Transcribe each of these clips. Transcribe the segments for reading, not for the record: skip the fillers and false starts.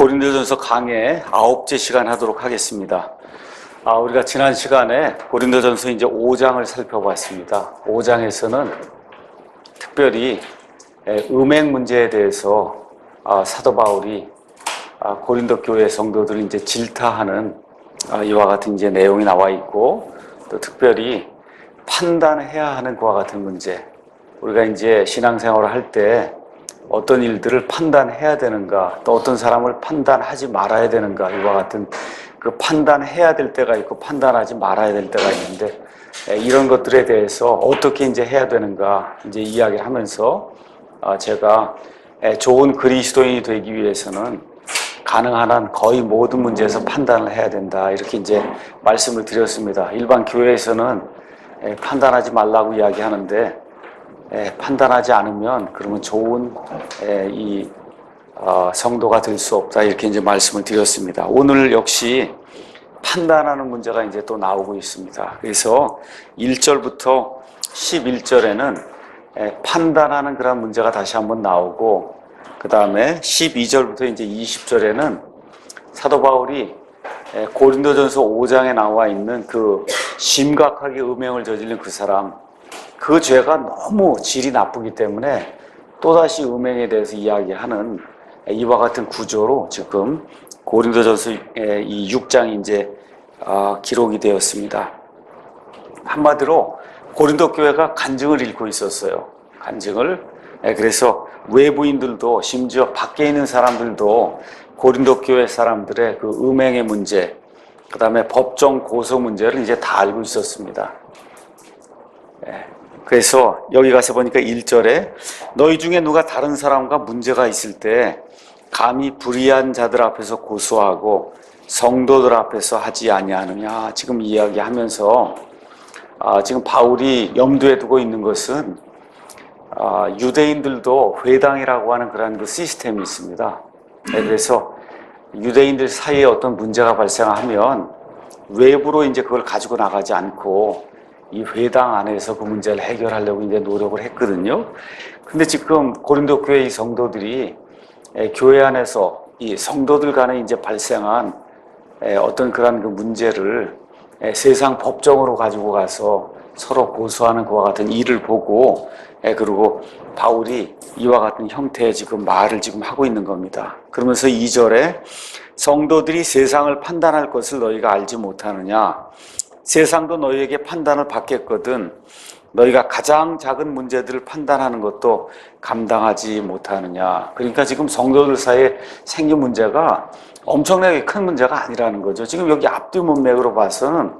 고린도전서 강의 9째 시간 하도록 하겠습니다. 우리가 지난 시간에 고린도전서 이제 5장을 살펴봤습니다. 5장에서는 특별히 음행 문제에 대해서 사도 바울이 고린도 교회 성도들을 이제 질타하는 이와 같은 이제 내용이 나와 있고, 또 특별히 판단해야 하는 그와 같은 문제, 우리가 이제 신앙생활을 할 때 어떤 일들을 판단해야 되는가, 또 어떤 사람을 판단하지 말아야 되는가, 이와 같은 그 판단해야 될 때가 있고 판단하지 말아야 될 때가 있는데, 이런 것들에 대해서 어떻게 이제 해야 되는가 이제 이야기를 하면서 제가 좋은 그리스도인이 되기 위해서는 가능한 한 거의 모든 문제에서 판단을 해야 된다, 이렇게 이제 말씀을 드렸습니다. 일반 교회에서는 판단하지 말라고 이야기하는데, 판단하지 않으면 그러면 좋은 성도가 될 수 없다, 이렇게 이제 말씀을 드렸습니다. 오늘 역시 판단하는 문제가 이제 또 나오고 있습니다. 그래서 1절부터 11절에는 판단하는 그런 문제가 다시 한번 나오고, 그 다음에 12절부터 이제 20절에는 사도 바울이 고린도전서 5장에 나와 있는 그 심각하게 음행을 저지른 그 사람, 그 죄가 너무 질이 나쁘기 때문에 또다시 음행에 대해서 이야기하는 이와 같은 구조로 지금 고린도전서 이 6장이 이제 기록이 되었습니다. 한마디로 고린도 교회가 간증을 잃고 있었어요. 간증을. 그래서 외부인들도, 심지어 밖에 있는 사람들도 고린도 교회 사람들의 그 음행의 문제, 그 다음에 법정 고소 문제를 이제 다 알고 있었습니다. 그래서 여기 가서 보니까 1절에 너희 중에 누가 다른 사람과 문제가 있을 때 감히 불의한 자들 앞에서 고소하고 성도들 앞에서 하지 아니하느냐, 지금 이야기하면서 지금 바울이 염두에 두고 있는 것은 유대인들도 회당이라고 하는 그런 그 시스템이 있습니다. 그래서 유대인들 사이에 어떤 문제가 발생하면 외부로 이제 그걸 가지고 나가지 않고 이 회당 안에서 그 문제를 해결하려고 이제 노력을 했거든요. 근데 지금 고린도 교회 의 성도들이 교회 안에서 이 성도들 간에 이제 발생한 어떤 그런 그 문제를 세상 법정으로 가지고 가서 서로 고소하는 그와 같은 일을 보고, 그리고 바울이 이와 같은 형태의 지금 말을 지금 하고 있는 겁니다. 그러면서 2절에 성도들이 세상을 판단할 것을 너희가 알지 못하느냐, 세상도 너희에게 판단을 받겠거든 너희가 가장 작은 문제들을 판단하는 것도 감당하지 못하느냐. 그러니까 지금 성도들 사이에 생긴 문제가 엄청나게 큰 문제가 아니라는 거죠. 지금 여기 앞뒤 문맥으로 봐서는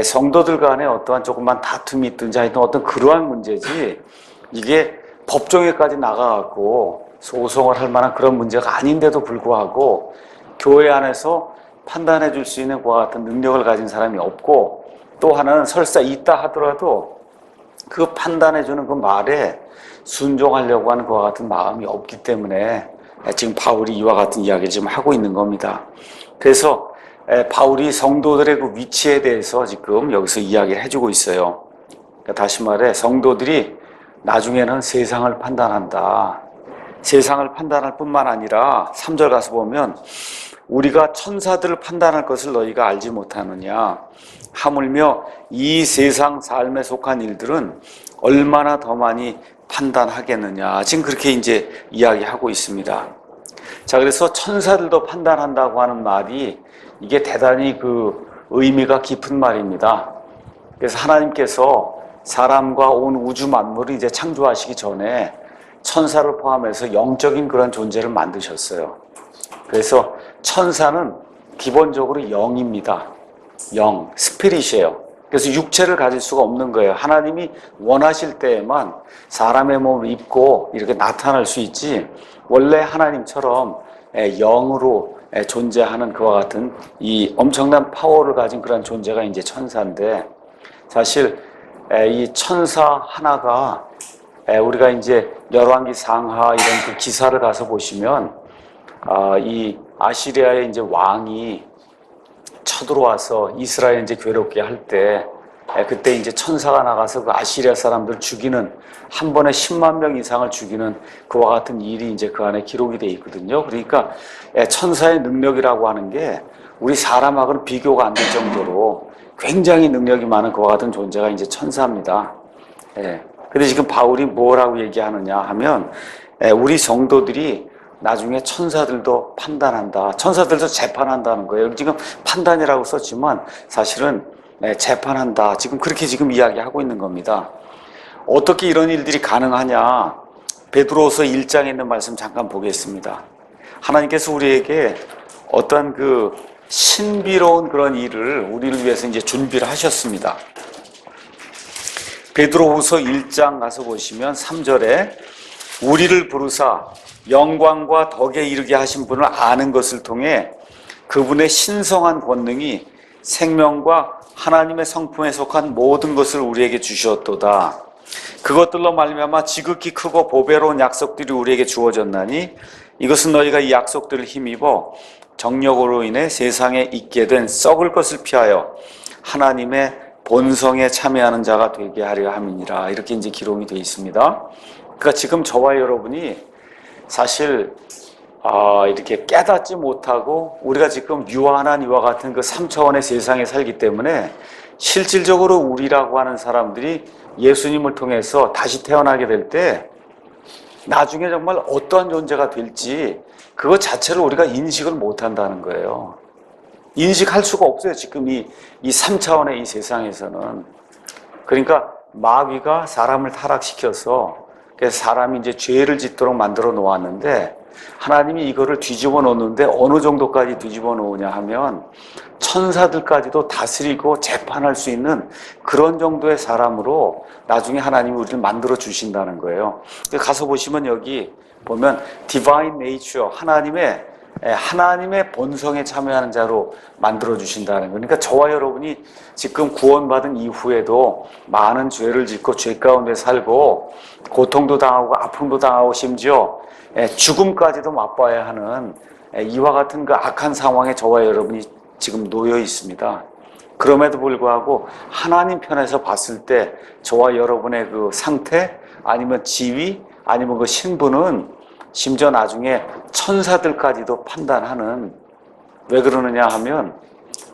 성도들 간에 어떠한 조그만 다툼이 있든지 하여튼 어떤 그러한 문제지, 이게 법정에까지 나가갖고 소송을 할 만한 그런 문제가 아닌데도 불구하고 교회 안에서 판단해 줄 수 있는 그와 같은 능력을 가진 사람이 없고, 또 하나는 설사 있다 하더라도 그 판단해 주는 그 말에 순종하려고 하는 그와 같은 마음이 없기 때문에 지금 바울이 이와 같은 이야기를 지금 하고 있는 겁니다. 그래서 바울이 성도들의 그 위치에 대해서 지금 여기서 이야기를 해주고 있어요. 그러니까 다시 말해 성도들이 나중에는 세상을 판단한다. 세상을 판단할 뿐만 아니라 3절 가서 보면 우리가 천사들을 판단할 것을 너희가 알지 못하느냐, 하물며 이 세상 삶에 속한 일들은 얼마나 더 많이 판단하겠느냐, 지금 그렇게 이제 이야기하고 있습니다. 자, 그래서 천사들도 판단한다고 하는 말이 이게 대단히 그 의미가 깊은 말입니다. 그래서 하나님께서 사람과 온 우주 만물을 이제 창조하시기 전에 천사를 포함해서 영적인 그런 존재를 만드셨어요. 그래서 천사는 기본적으로 영입니다. 영, 스피릿이에요. 그래서 육체를 가질 수가 없는 거예요. 하나님이 원하실 때에만 사람의 몸을 입고 이렇게 나타날 수 있지, 원래 하나님처럼 영으로 존재하는 그와 같은 이 엄청난 파워를 가진 그런 존재가 이제 천사인데, 사실 이 천사 하나가 우리가 이제 열왕기 상하 이런 그 기사를 가서 보시면 이 아시리아의 이제 왕이 쳐들어와서 이스라엘 이제 괴롭게 할 때 그때 이제 천사가 나가서 그 아시리아 사람들 죽이는, 한 번에 10만 명 이상을 죽이는 그와 같은 일이 이제 그 안에 기록이 돼 있거든요. 그러니까 천사의 능력이라고 하는 게 우리 사람하고는 비교가 안 될 정도로 굉장히 능력이 많은 그와 같은 존재가 이제 천사입니다. 근데 지금 바울이 뭐라고 얘기하느냐 하면, 우리 성도들이 나중에 천사들도 판단한다, 천사들도 재판한다는 거예요. 지금 판단이라고 썼지만 사실은 재판한다, 지금 그렇게 지금 이야기하고 있는 겁니다. 어떻게 이런 일들이 가능하냐? 베드로후서 1장에 있는 말씀 잠깐 보겠습니다. 하나님께서 우리에게 어떤 그 신비로운 그런 일을 우리를 위해서 이제 준비를 하셨습니다. 베드로후서 1장 가서 보시면 3절에 우리를 부르사 영광과 덕에 이르게 하신 분을 아는 것을 통해 그분의 신성한 권능이 생명과 하나님의 성품에 속한 모든 것을 우리에게 주셨도다. 그것들로 말미암아 지극히 크고 보배로운 약속들이 우리에게 주어졌나니 이것은 너희가 이 약속들을 힘입어 정력으로 인해 세상에 있게 된 썩을 것을 피하여 하나님의 본성에 참여하는 자가 되게 하려 함이니라. 이렇게 이제 기록이 되어 있습니다. 그러니까 지금 저와 여러분이 사실 이렇게 깨닫지 못하고 우리가 지금 유한한 이와 같은 그 3차원의 세상에 살기 때문에 실질적으로 우리라고 하는 사람들이 예수님을 통해서 다시 태어나게 될 때 나중에 정말 어떠한 존재가 될지 그것 자체를 우리가 인식을 못한다는 거예요. 인식할 수가 없어요. 지금 이 3차원의 이 세상에서는. 그러니까 마귀가 사람을 타락시켜서 그래서 사람이 이제 죄를 짓도록 만들어 놓았는데 하나님이 이거를 뒤집어 놓는데 어느 정도까지 뒤집어 놓으냐 하면 천사들까지도 다스리고 재판할 수 있는 그런 정도의 사람으로 나중에 하나님이 우리를 만들어 주신다는 거예요. 가서 보시면 여기 보면 Divine Nature, 하나님의 본성에 참여하는 자로 만들어 주신다는 거예요. 그러니까 저와 여러분이 지금 구원받은 이후에도 많은 죄를 짓고 죄 가운데 살고 고통도 당하고 아픔도 당하고 심지어 죽음까지도 맛봐야 하는 이와 같은 그 악한 상황에 저와 여러분이 지금 놓여 있습니다. 그럼에도 불구하고 하나님 편에서 봤을 때 저와 여러분의 그 상태 아니면 지위 아니면 그 신분은 심지어 나중에 천사들까지도 판단하는, 왜 그러느냐 하면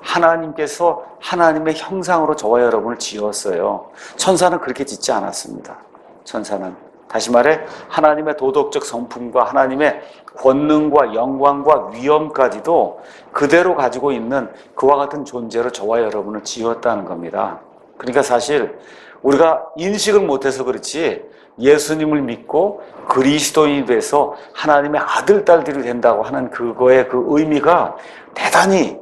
하나님께서 하나님의 형상으로 저와 여러분을 지었어요. 천사는 그렇게 짓지 않았습니다. 천사는 다시 말해 하나님의 도덕적 성품과 하나님의 권능과 영광과 위엄까지도 그대로 가지고 있는 그와 같은 존재로 저와 여러분을 지었다는 겁니다. 그러니까 사실 우리가 인식을 못해서 그렇지 예수님을 믿고 그리스도인이 돼서 하나님의 아들, 딸들이 된다고 하는 그거의 그 의미가 대단히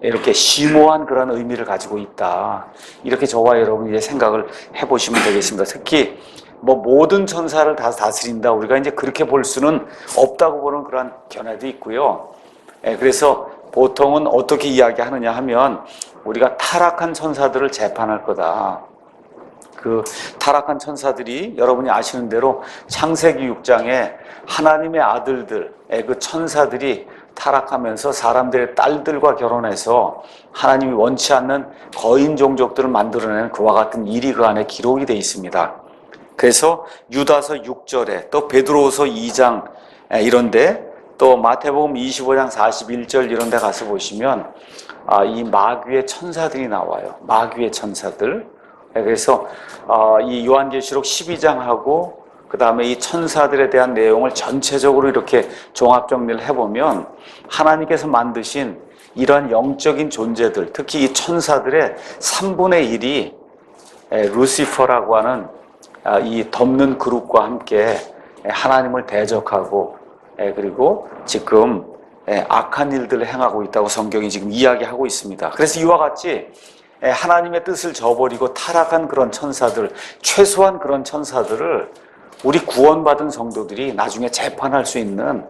이렇게 심오한 그런 의미를 가지고 있다. 이렇게 저와 여러분이 이제 생각을 해보시면 되겠습니다. 특히 모든 천사를 다 다스린다, 우리가 이제 그렇게 볼 수는 없다고 보는 그런 견해도 있고요. 그래서 보통은 어떻게 이야기하느냐 하면 우리가 타락한 천사들을 재판할 거다. 그 타락한 천사들이 여러분이 아시는 대로 창세기 6장에 하나님의 아들들, 그 천사들이 타락하면서 사람들의 딸들과 결혼해서 하나님이 원치 않는 거인 종족들을 만들어내는 그와 같은 일이 그 안에 기록이 되어 있습니다. 그래서 유다서 6절에 또 베드로후서 2장 이런데 또 마태복음 25장 41절 이런 데 가서 보시면 이 마귀의 천사들이 나와요. 마귀의 천사들. 그래서 이 요한계시록 12장하고 그 다음에 이 천사들에 대한 내용을 전체적으로 이렇게 종합정리를 해보면 하나님께서 만드신 이러한 영적인 존재들, 특히 이 천사들의 3분의 1이 루시퍼라고 하는 이 덮는 그룹과 함께 하나님을 대적하고 그리고 지금 악한 일들을 행하고 있다고 성경이 지금 이야기하고 있습니다. 그래서 이와 같이 하나님의 뜻을 저버리고 타락한 그런 천사들, 최소한 그런 천사들을 우리 구원받은 성도들이 나중에 재판할 수 있는,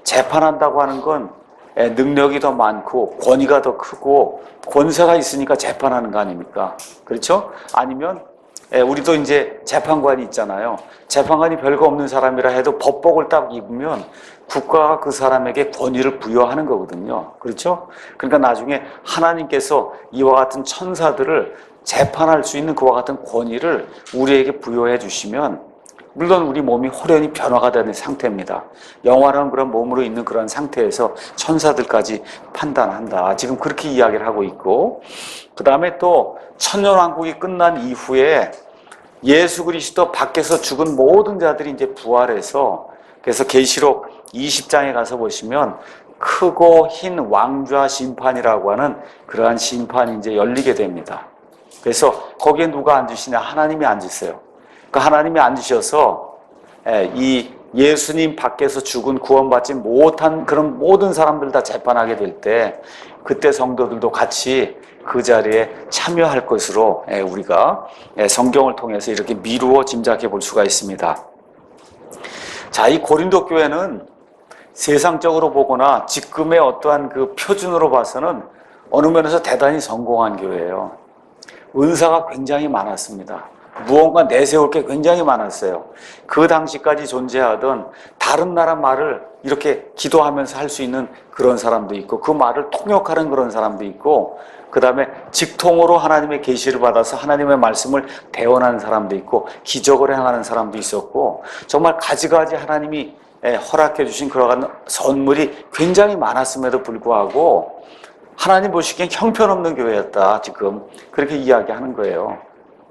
재판한다고 하는 건 능력이 더 많고 권위가 더 크고 권세가 있으니까 재판하는 거 아닙니까? 그렇죠? 아니면 우리도 이제 재판관이 있잖아요. 재판관이 별거 없는 사람이라 해도 법복을 딱 입으면 국가가 그 사람에게 권위를 부여하는 거거든요. 그렇죠? 그러니까 나중에 하나님께서 이와 같은 천사들을 재판할 수 있는 그와 같은 권위를 우리에게 부여해 주시면 물론 우리 몸이 호련히 변화가 되는 상태입니다. 영원한 그런 몸으로 있는 그런 상태에서 천사들까지 판단한다. 지금 그렇게 이야기를 하고 있고, 그 다음에 또 천년왕국이 끝난 이후에 예수 그리스도 밖에서 죽은 모든 자들이 이제 부활해서, 그래서 계시록 20장에 가서 보시면 크고 흰 왕좌 심판이라고 하는 그러한 심판이 이제 열리게 됩니다. 그래서 거기에 누가 앉으시냐? 하나님이 앉으세요. 그 하나님이 앉으셔서 이 예수님 밖에서 죽은 구원받지 못한 그런 모든 사람들 다 재판하게 될 때 그때 성도들도 같이 그 자리에 참여할 것으로 우리가 성경을 통해서 이렇게 미루어 짐작해 볼 수가 있습니다. 자, 이 고린도 교회는 세상적으로 보거나 지금의 어떠한 그 표준으로 봐서는 어느 면에서 대단히 성공한 교회예요. 은사가 굉장히 많았습니다. 무언가 내세울 게 굉장히 많았어요. 그 당시까지 존재하던 다른 나라 말을 이렇게 기도하면서 할 수 있는 그런 사람도 있고, 그 말을 통역하는 그런 사람도 있고, 그 다음에 직통으로 하나님의 계시를 받아서 하나님의 말씀을 대언하는 사람도 있고, 기적을 행하는 사람도 있었고, 정말 가지가지 하나님이 허락해 주신 그러한 선물이 굉장히 많았음에도 불구하고 하나님 보시기엔 형편없는 교회였다. 지금 그렇게 이야기하는 거예요.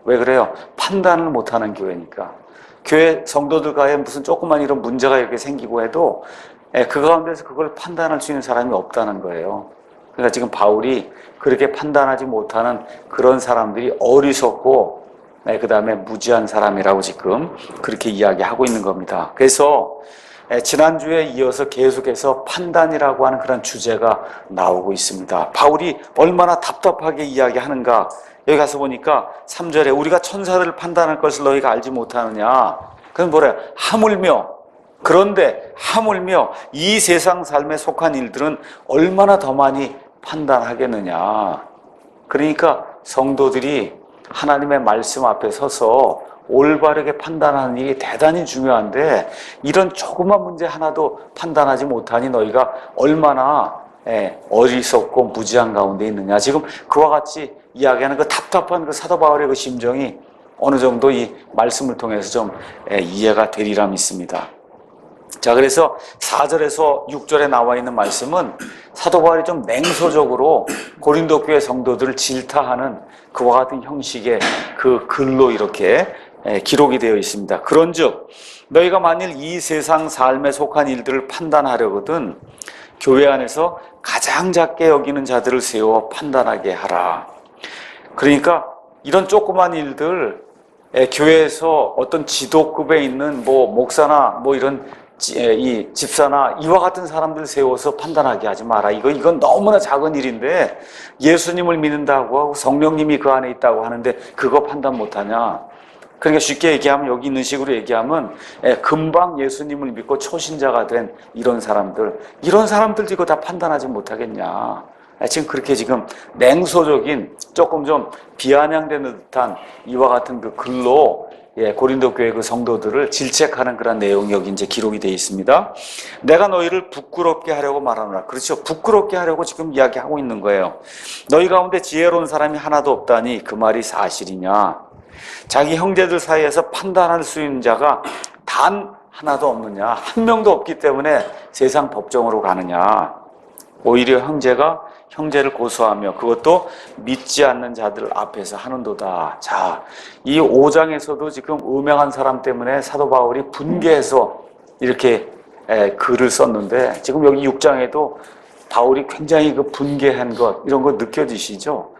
왜 그래요? 판단을 못하는 교회니까. 교회 성도들과의 무슨 조그만 이런 문제가 이렇게 생기고 해도 그 가운데서 그걸 판단할 수 있는 사람이 없다는 거예요. 그러니까 지금 바울이 그렇게 판단하지 못하는 그런 사람들이 어리석고 그 다음에 무지한 사람이라고 지금 그렇게 이야기하고 있는 겁니다. 그래서 지난주에 이어서 계속해서 판단이라고 하는 그런 주제가 나오고 있습니다. 바울이 얼마나 답답하게 이야기하는가. 여기 가서 보니까 3절에 우리가 천사들을 판단할 것을 너희가 알지 못하느냐. 그건 뭐래요? 하물며, 그런데 하물며 이 세상 삶에 속한 일들은 얼마나 더 많이 판단하겠느냐. 그러니까 성도들이 하나님의 말씀 앞에 서서 올바르게 판단하는 일이 대단히 중요한데 이런 조그만 문제 하나도 판단하지 못하니 너희가 얼마나 어리석고 무지한 가운데 있느냐. 지금 그와 같이 이야기하는 그 답답한 그 사도 바울의 그 심정이 어느 정도 이 말씀을 통해서 좀 이해가 되리라 믿습니다. 자, 그래서 4절에서 6절에 나와 있는 말씀은 사도 바울이 좀 냉소적으로 고린도 교회 성도들을 질타하는 그와 같은 형식의 그 글로 이렇게 기록이 되어 있습니다. 그런즉 너희가 만일 이 세상 삶에 속한 일들을 판단하려거든 교회 안에서 가장 작게 여기는 자들을 세워 판단하게 하라. 그러니까 이런 조그만 일들 교회에서 어떤 지도급에 있는 뭐 목사나 뭐 이런 이 집사나 이와 같은 사람들 세워서 판단하게 하지 마라. 이건 너무나 작은 일인데 예수님을 믿는다고 하고 성령님이 그 안에 있다고 하는데 그거 판단 못하냐. 그러니까 쉽게 얘기하면 여기 있는 식으로 얘기하면 금방 예수님을 믿고 초신자가 된 이런 사람들 이거 다 판단하지 못하겠냐. 지금 그렇게 지금 냉소적인 조금 좀 비아냥되는 듯한 이와 같은 그 글로 고린도 교회 그 성도들을 질책하는 그런 내용이 여기 이제 기록이 되어 있습니다. 내가 너희를 부끄럽게 하려고 말하노라. 그렇죠. 부끄럽게 하려고 지금 이야기하고 있는 거예요. 너희 가운데 지혜로운 사람이 하나도 없다니 그 말이 사실이냐. 자기 형제들 사이에서 판단할 수 있는 자가 단 하나도 없느냐. 한 명도 없기 때문에 세상 법정으로 가느냐. 오히려 형제가 형제를 고소하며 그것도 믿지 않는 자들 앞에서 하는도다. 자, 이 5장에서도 지금 음행한 사람 때문에 사도 바울이 분개해서 이렇게 글을 썼는데 지금 여기 6장에도 바울이 굉장히 그 분개한 것 이런 거 느껴지시죠?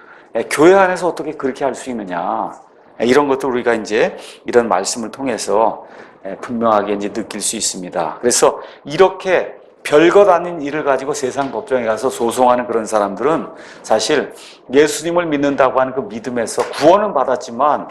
교회 안에서 어떻게 그렇게 할 수 있느냐. 이런 것도 우리가 이제 이런 말씀을 통해서 분명하게 이제 느낄 수 있습니다. 그래서 이렇게 별것 아닌 일을 가지고 세상 법정에 가서 소송하는 그런 사람들은 사실 예수님을 믿는다고 하는 그 믿음에서 구원은 받았지만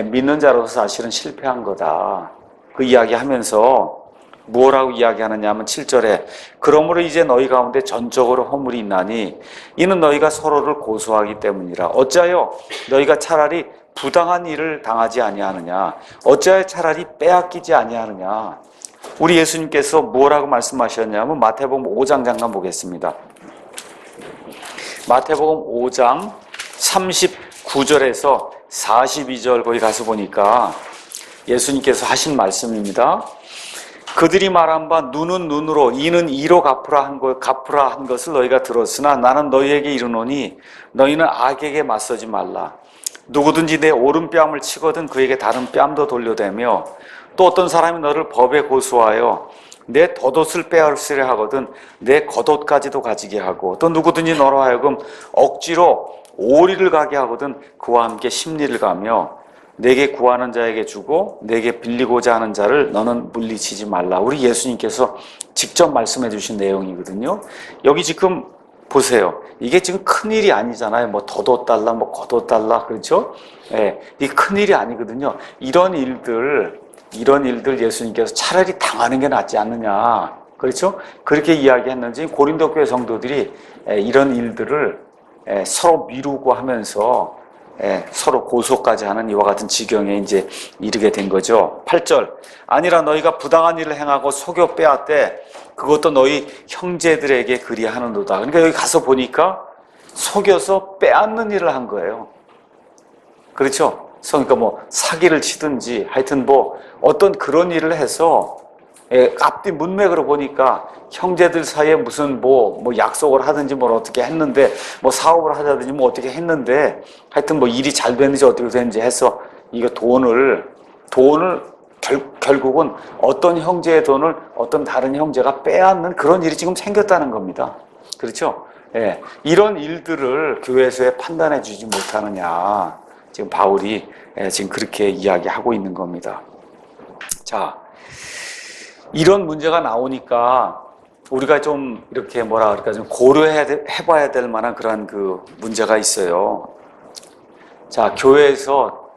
믿는 자로서 사실은 실패한 거다. 그 이야기하면서 뭐라고 이야기하느냐 하면 7절에 그러므로 이제 너희 가운데 전적으로 허물이 있나니 이는 너희가 서로를 고소하기 때문이라. 어찌하여 너희가 차라리 부당한 일을 당하지 아니하느냐. 어찌하여 차라리 빼앗기지 아니하느냐. 우리 예수님께서 뭐라고 말씀하셨냐면 마태복음 5장 잠깐 보겠습니다. 마태복음 5장 9절에서 42절 거기 가서 보니까 예수님께서 하신 말씀입니다. 그들이 말한 바 눈은 눈으로 이는 이로 갚으라 한 것을 너희가 들었으나 나는 너희에게 이르노니 너희는 악에게 맞서지 말라. 누구든지 내 오른뺨을 치거든 그에게 다른 뺨도 돌려대며 또 어떤 사람이 너를 법에 고소하여 내 덧옷을 빼앗으려 하거든 내 겉옷까지도 가지게 하고 또 누구든지 너로 하여금 억지로 오리를 가게 하거든 그와 함께 십리를 가며 내게 구하는 자에게 주고 내게 빌리고자 하는 자를 너는 물리치지 말라. 우리 예수님께서 직접 말씀해 주신 내용이거든요. 여기 지금 보세요. 이게 지금 큰일이 아니잖아요. 뭐 덧옷 달라 뭐 겉옷 달라 그렇죠? 예, 이게 큰일이 아니거든요. 이런 일들 예수님께서 차라리 당하는 게 낫지 않느냐. 그렇죠? 그렇게 이야기했는지 고린도 교회 성도들이 이런 일들을 서로 미루고 하면서 서로 고소까지 하는 이와 같은 지경에 이제 이르게 된 거죠. 8절. 아니라 너희가 부당한 일을 행하고 속여 빼앗되 그것도 너희 형제들에게 그리하는도다. 그러니까 여기 가서 보니까 속여서 빼앗는 일을 한 거예요. 그렇죠? 그러니까 뭐 사기를 치든지 하여튼 뭐 어떤 그런 일을 해서 앞뒤 문맥으로 보니까 형제들 사이에 무슨 뭐 약속을 하든지 뭘 어떻게 했는데 뭐 사업을 하자든지 뭐 어떻게 했는데 하여튼 뭐 일이 잘 됐는지 어떻게 됐는지 해서 이거 돈을 결국은 어떤 형제의 돈을 어떤 다른 형제가 빼앗는 그런 일이 지금 생겼다는 겁니다. 그렇죠? 예. 이런 일들을 교회에서 판단해 주지 못하느냐. 지금 바울이 지금 그렇게 이야기하고 있는 겁니다. 자, 이런 문제가 나오니까 우리가 좀 이렇게 뭐라 그럴까 좀 고려해봐야 될 만한 그런 그 문제가 있어요. 자, 교회에서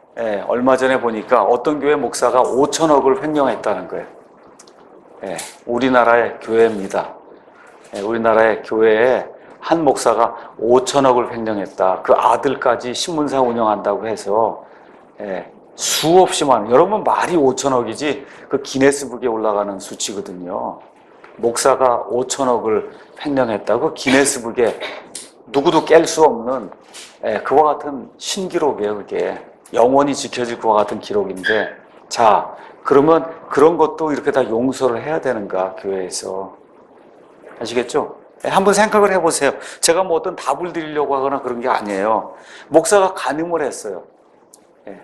얼마 전에 보니까 어떤 교회 목사가 5천억을 횡령했다는 거예요. 우리나라의 교회입니다. 우리나라의 교회에 한 목사가 5천억을 횡령했다. 그 아들까지 신문사 운영한다고 해서 수없이 많은, 여러분 말이 5천억이지 그 기네스북에 올라가는 수치거든요. 목사가 5천억을 횡령했다고 기네스북에 누구도 깰 수 없는 그와 같은 신기록이에요. 그게 영원히 지켜질 그와 같은 기록인데, 자 그러면 그런 것도 이렇게 다 용서를 해야 되는가 교회에서? 아시겠죠? 한번 생각을 해보세요. 제가 뭐 어떤 답을 드리려고 하거나 그런 게 아니에요. 목사가 간음을 했어요.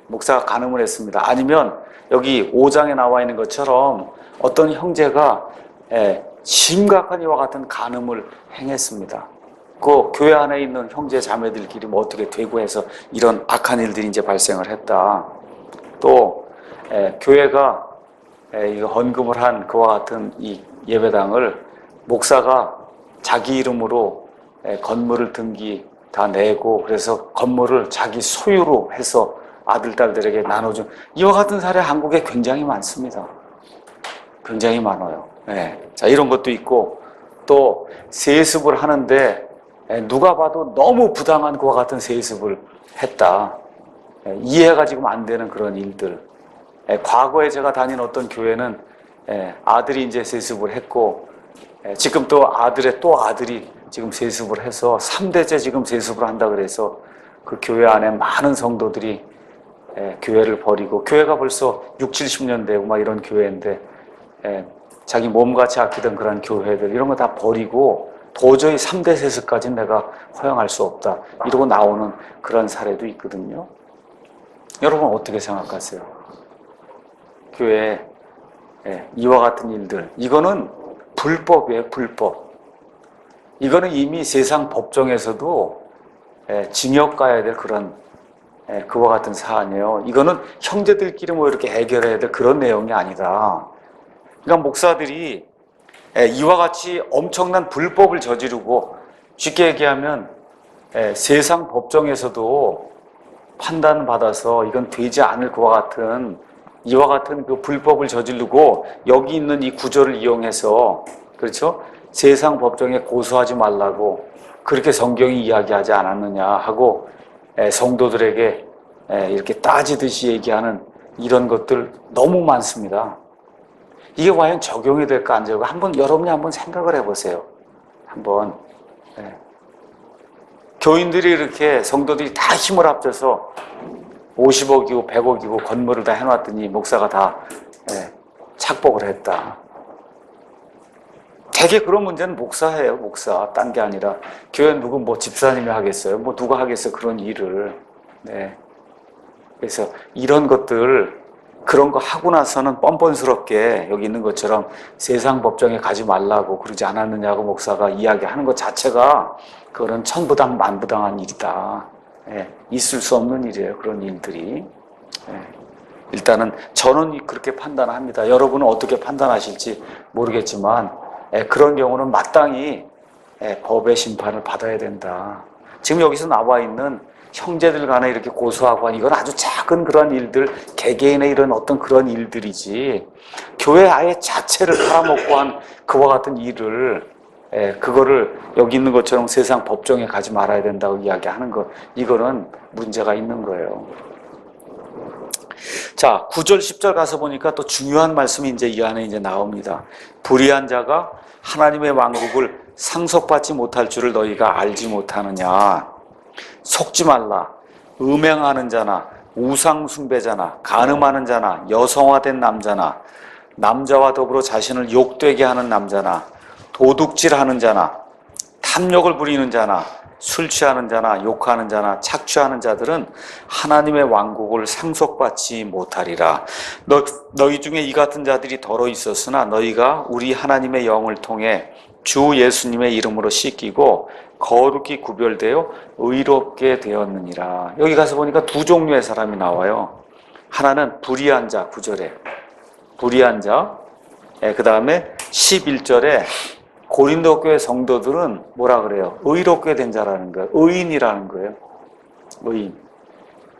목사가 간음을 했습니다. 아니면 여기 5장에 나와 있는 것처럼 어떤 형제가 심각한 이와 같은 간음을 행했습니다. 그 교회 안에 있는 형제 자매들끼리 뭐 어떻게 되고 해서 이런 악한 일들이 이제 발생을 했다. 또 교회가 헌금을 한 그와 같은 이 예배당을 목사가 자기 이름으로 건물을 등기 다 내고 그래서 건물을 자기 소유로 해서 아들, 딸들에게 나눠준 이와 같은 사례 한국에 굉장히 많습니다. 굉장히 많아요. 자, 이런 것도 있고 또 세습을 하는데 누가 봐도 너무 부당한 그와 같은 세습을 했다. 이해가 지금 안 되는 그런 일들. 과거에 제가 다닌 어떤 교회는 아들이 이제 세습을 했고 지금 또 아들의 또 아들이 지금 세습을 해서 3대째 지금 세습을 한다 그래서 그 교회 안에 많은 성도들이 교회를 버리고 교회가 벌써 6, 70년 되고 막 이런 교회인데 자기 몸같이 아끼던 그런 교회들 이런 거 다 버리고 도저히 3대 세습까지는 내가 허용할 수 없다 이러고 나오는 그런 사례도 있거든요. 여러분 어떻게 생각하세요? 교회에 이와 같은 일들 이거는 불법이에요. 불법. 이거는 이미 세상 법정에서도 징역 가야 될 그런 그와 같은 사안이에요. 이거는 형제들끼리 뭐 이렇게 해결해야 될 그런 내용이 아니다. 그러니까 목사들이 이와 같이 엄청난 불법을 저지르고 쉽게 얘기하면 세상 법정에서도 판단받아서 이건 되지 않을 것과 같은 이와 같은 그 불법을 저지르고 여기 있는 이 구절을 이용해서 그렇죠? 세상 법정에 고소하지 말라고 그렇게 성경이 이야기하지 않았느냐 하고 성도들에게 이렇게 따지듯이 얘기하는 이런 것들 너무 많습니다. 이게 과연 적용이 될까 안 될까 한번 여러분이 한번 생각을 해보세요. 한번 교인들이 이렇게 성도들이 다 힘을 합쳐서 50억이고 100억이고 건물을 다 해놨더니 목사가 다 착복을 했다. 되게 그런 문제는 목사예요, 목사. 딴 게 아니라 교회 누구 뭐 집사님이 하겠어요? 뭐 누가 하겠어요? 그런 일을. 네. 그래서 이런 것들 그런 거 하고 나서는 뻔뻔스럽게 여기 있는 것처럼 세상 법정에 가지 말라고 그러지 않았느냐고 목사가 이야기하는 것 자체가 그거는 천부당 만부당한 일이다. 있을 수 없는 일이에요. 그런 일들이. 일단은 저는 그렇게 판단합니다. 여러분은 어떻게 판단하실지 모르겠지만 그런 경우는 마땅히 법의 심판을 받아야 된다. 지금 여기서 나와 있는 형제들 간에 이렇게 고소하고 하는 이건 아주 작은 그런 일들, 개개인의 이런 어떤 그런 일들이지 교회 아예 자체를 팔아먹고 한 그와 같은 일을 그거를 여기 있는 것처럼 세상 법정에 가지 말아야 된다고 이야기하는 것, 이거는 문제가 있는 거예요. 자, 9절, 10절 가서 보니까 또 중요한 말씀이 이제 이 안에 이제 나옵니다. 불의한 자가 하나님의 왕국을 상속받지 못할 줄을 너희가 알지 못하느냐. 속지 말라. 음행하는 자나 우상 숭배자나 간음하는 자나 여성화된 남자나 남자와 더불어 자신을 욕되게 하는 남자나 도둑질하는 자나 탐욕을 부리는 자나 술 취하는 자나 욕하는 자나 착취하는 자들은 하나님의 왕국을 상속받지 못하리라. 너희 중에 이 같은 자들이 더러 있었으나 너희가 우리 하나님의 영을 통해 주 예수님의 이름으로 씻기고 거룩히 구별되어 의롭게 되었느니라. 여기 가서 보니까 두 종류의 사람이 나와요. 하나는 불의한 자, 9절에 불의한 자, 그 다음에 11절에 고린도 교회 성도들은 뭐라 그래요? 의롭게 된 자라는 거예요. 의인이라는 거예요. 의인.